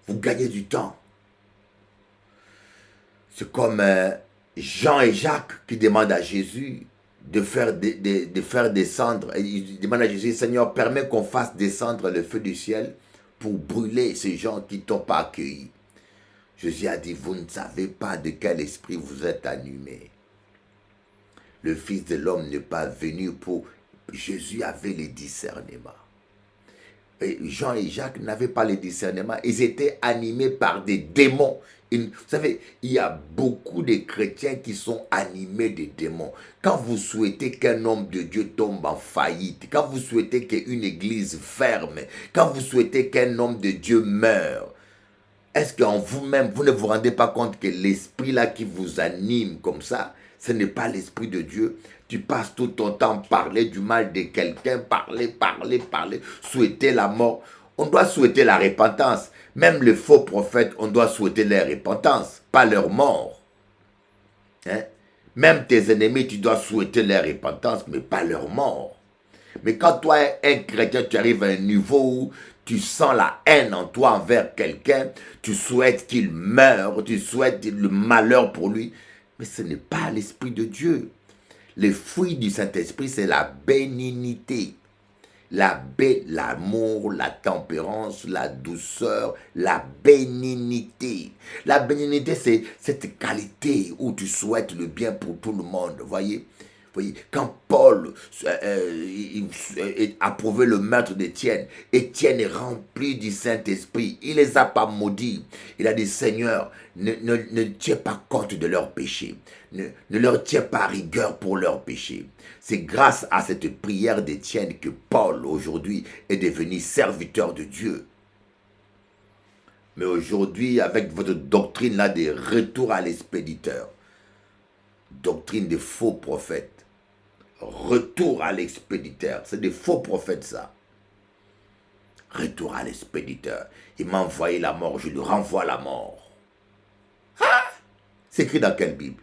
vous gagnez du temps. C'est comme Jean et Jacques qui demandent à Jésus de faire descendre. Ils demandent à Jésus, Seigneur, permets qu'on fasse descendre le feu du ciel pour brûler ces gens qui ne t'ont pas accueilli. Jésus a dit, vous ne savez pas de quel esprit vous êtes animé. Le Fils de l'homme n'est pas venu pour... Jésus avait le discernement. Et Jean et Jacques n'avaient pas le discernement. Ils étaient animés par des démons. Vous savez, il y a beaucoup de chrétiens qui sont animés de démons. Quand vous souhaitez qu'un homme de Dieu tombe en faillite, quand vous souhaitez qu'une église ferme, quand vous souhaitez qu'un homme de Dieu meure, est-ce qu'en vous-même, vous ne vous rendez pas compte que l'esprit là qui vous anime comme ça, ce n'est pas l'esprit de Dieu? Tu passes tout ton temps à parler du mal de quelqu'un, parler, souhaiter la mort. On doit souhaiter la repentance. Même les faux prophètes, on doit souhaiter leur repentance, pas leur mort. Hein? Même tes ennemis, tu dois souhaiter leur repentance, mais pas leur mort. Mais quand toi, un chrétien, tu arrives à un niveau où tu sens la haine en toi envers quelqu'un, tu souhaites qu'il meure, tu souhaites le malheur pour lui, mais ce n'est pas l'Esprit de Dieu. Les fruits du Saint-Esprit, c'est la bénignité, l'amour, la tempérance, la douceur, la bénignité. La bénignité, c'est cette qualité où tu souhaites le bien pour tout le monde, voyez. Quand Paul approuvait le meurtre d'Étienne, Étienne est rempli du Saint-Esprit. Il ne les a pas maudits. Il a dit, Seigneur, ne tiens pas compte de leurs péchés. Ne leur tiens pas rigueur pour leurs péchés. C'est grâce à cette prière d'Étienne que Paul, aujourd'hui, est devenu serviteur de Dieu. Mais aujourd'hui, avec votre doctrine là des retours à l'expéditeur, doctrine des faux prophètes, retour à l'expéditeur, c'est des faux prophètes ça. Retour à l'expéditeur. Il m'a envoyé la mort, je lui renvoie la mort. Ah! C'est écrit dans quelle Bible?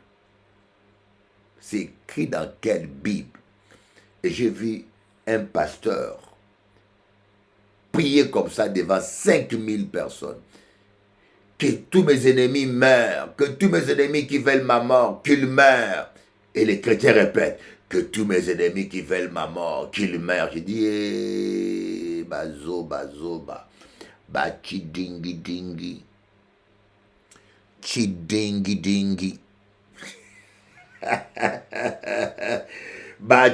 C'est écrit dans quelle Bible? Et j'ai vu un pasteur prier comme ça devant 5000 personnes. Que tous mes ennemis meurent, que tous mes ennemis qui veulent ma mort, qu'ils meurent. Et les chrétiens répètent, que tous mes ennemis qui veulent ma mort, qu'ils meurent. J'ai dit, eh, bazo, bazo, ba, chidingi, dingi. Chidingi, dingi.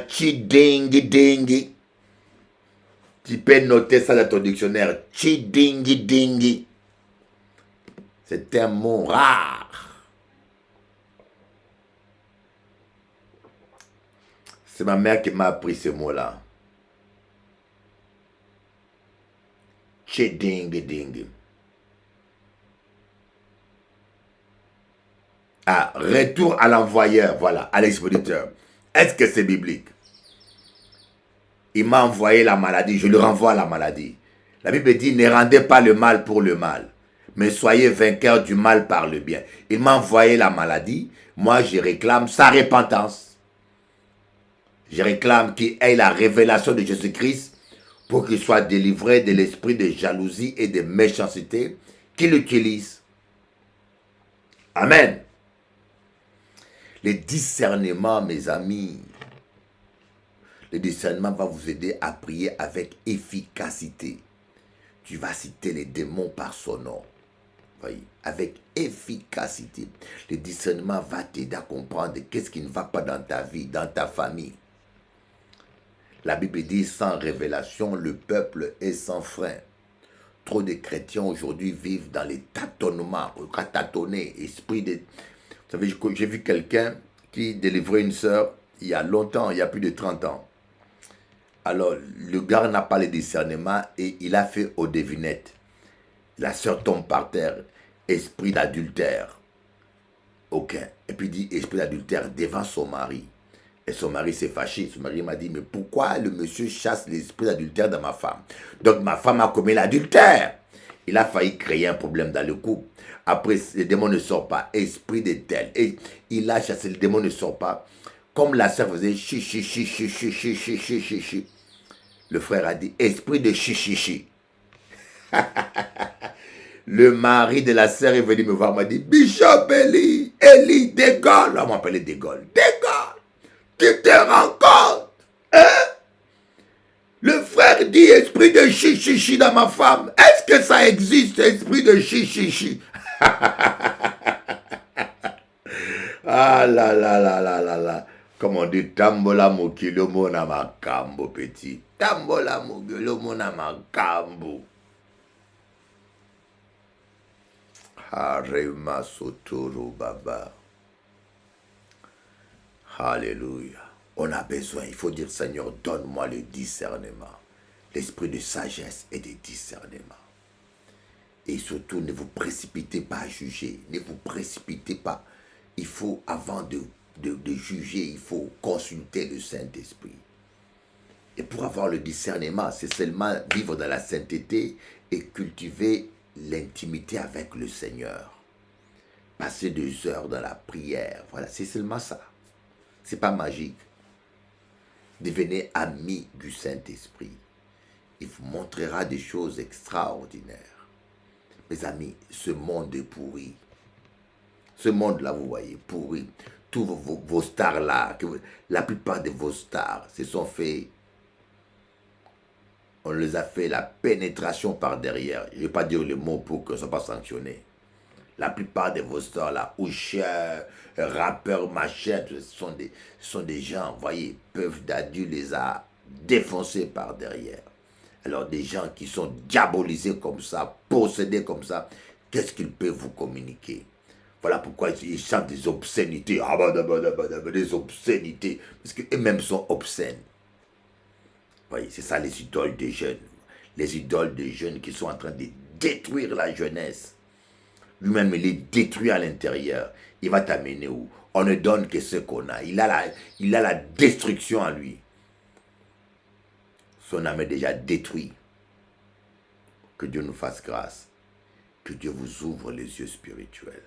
Chidingi, dingi. Tu peux noter ça dans ton dictionnaire. Chidingi, dingi. C'est un mot rare. C'est ma mère qui m'a appris ce mot-là. Chidingi, dingi. Ah, retour à l'envoyeur, voilà, à l'expéditeur. Est-ce que c'est biblique? Il m'a envoyé la maladie, je lui renvoie la maladie. La Bible dit, ne rendez pas le mal pour le mal, mais soyez vainqueurs du mal par le bien. Il m'a envoyé la maladie, moi je réclame sa repentance. Je réclame qu'il ait la révélation de Jésus-Christ pour qu'il soit délivré de l'esprit de jalousie et de méchanceté qu'il utilise. Amen. Le discernement, mes amis, le discernement va vous aider à prier avec efficacité. Tu vas citer les démons par son nom. Voyez, avec efficacité. Le discernement va t'aider à comprendre qu'est-ce qui ne va pas dans ta vie, dans ta famille. La Bible dit, sans révélation, le peuple est sans frein. Trop de chrétiens aujourd'hui vivent dans les tâtonnements, tâtonner, esprit de... Vous savez, j'ai vu quelqu'un qui délivrait une sœur il y a longtemps, il y a plus de 30 ans. Alors, le gars n'a pas le discernement et il a fait aux devinettes. La sœur tombe par terre, esprit d'adultère. Aucun. Et puis il dit, esprit d'adultère devant son mari. Et son mari s'est fâché. Son mari m'a dit, mais pourquoi le monsieur chasse l'esprit d'adultère dans ma femme? Donc ma femme a commis l'adultère. Il a failli créer un problème dans le couple. Après, le démon ne sort pas. Esprit de tel. Et il a chassé, le démon ne sort pas. Comme la sœur faisait chi, chi, chi, chi, chi, chi, chi, chi, chi, chi. Le frère a dit, esprit de chi, chi, chi. Le mari de la sœur est venu me voir, m'a dit, Bishop Eli, De Gaulle. On m'appelait De Gaulle. De Gaulle, tu te rends compte? Hein? Le frère dit, esprit de chi, chi, chi dans ma femme. Est-ce que ça existe, esprit de chi, chi, chi? Ah là là là là là là. Comme on dit, tambola mokilo mona makambo petit. Tambola mokilo mona makambo. Harema sotoro baba. Alléluia. On a besoin, il faut dire, Seigneur, donne-moi le discernement. L'esprit de sagesse et de discernement. Et surtout, ne vous précipitez pas à juger. Ne vous précipitez pas. Il faut, avant de juger, il faut consulter le Saint-Esprit. Et pour avoir le discernement, c'est seulement vivre dans la sainteté et cultiver l'intimité avec le Seigneur. Passer 2 heures dans la prière. Voilà, c'est seulement ça. C'est pas magique. Devenez amis du Saint-Esprit. Il vous montrera des choses extraordinaires. Mes amis, ce monde est pourri. Ce monde-là, vous voyez, pourri. Tous vos stars-là, la plupart de vos stars se sont fait... On les a fait la pénétration par derrière. Je ne vais pas dire le mot pour que ça ne soit pas sanctionné. La plupart de vos stars-là, Usher, rappeurs, machin, ce sont des gens, vous voyez, peuvent d'adieu les a défoncés par derrière. Alors des gens qui sont diabolisés comme ça, possédés comme ça, qu'est-ce qu'ils peuvent vous communiquer? Voilà pourquoi ils chantent des obscénités, des obscénités, parce qu'eux-mêmes sont obscènes. Vous voyez, c'est ça les idoles des jeunes. Les idoles des jeunes qui sont en train de détruire la jeunesse. Lui-même, il est détruit à l'intérieur. Il va t'amener où? On ne donne que ce qu'on a. Il a la destruction en lui. Son âme est déjà détruite. Que Dieu nous fasse grâce. Que Dieu vous ouvre les yeux spirituels.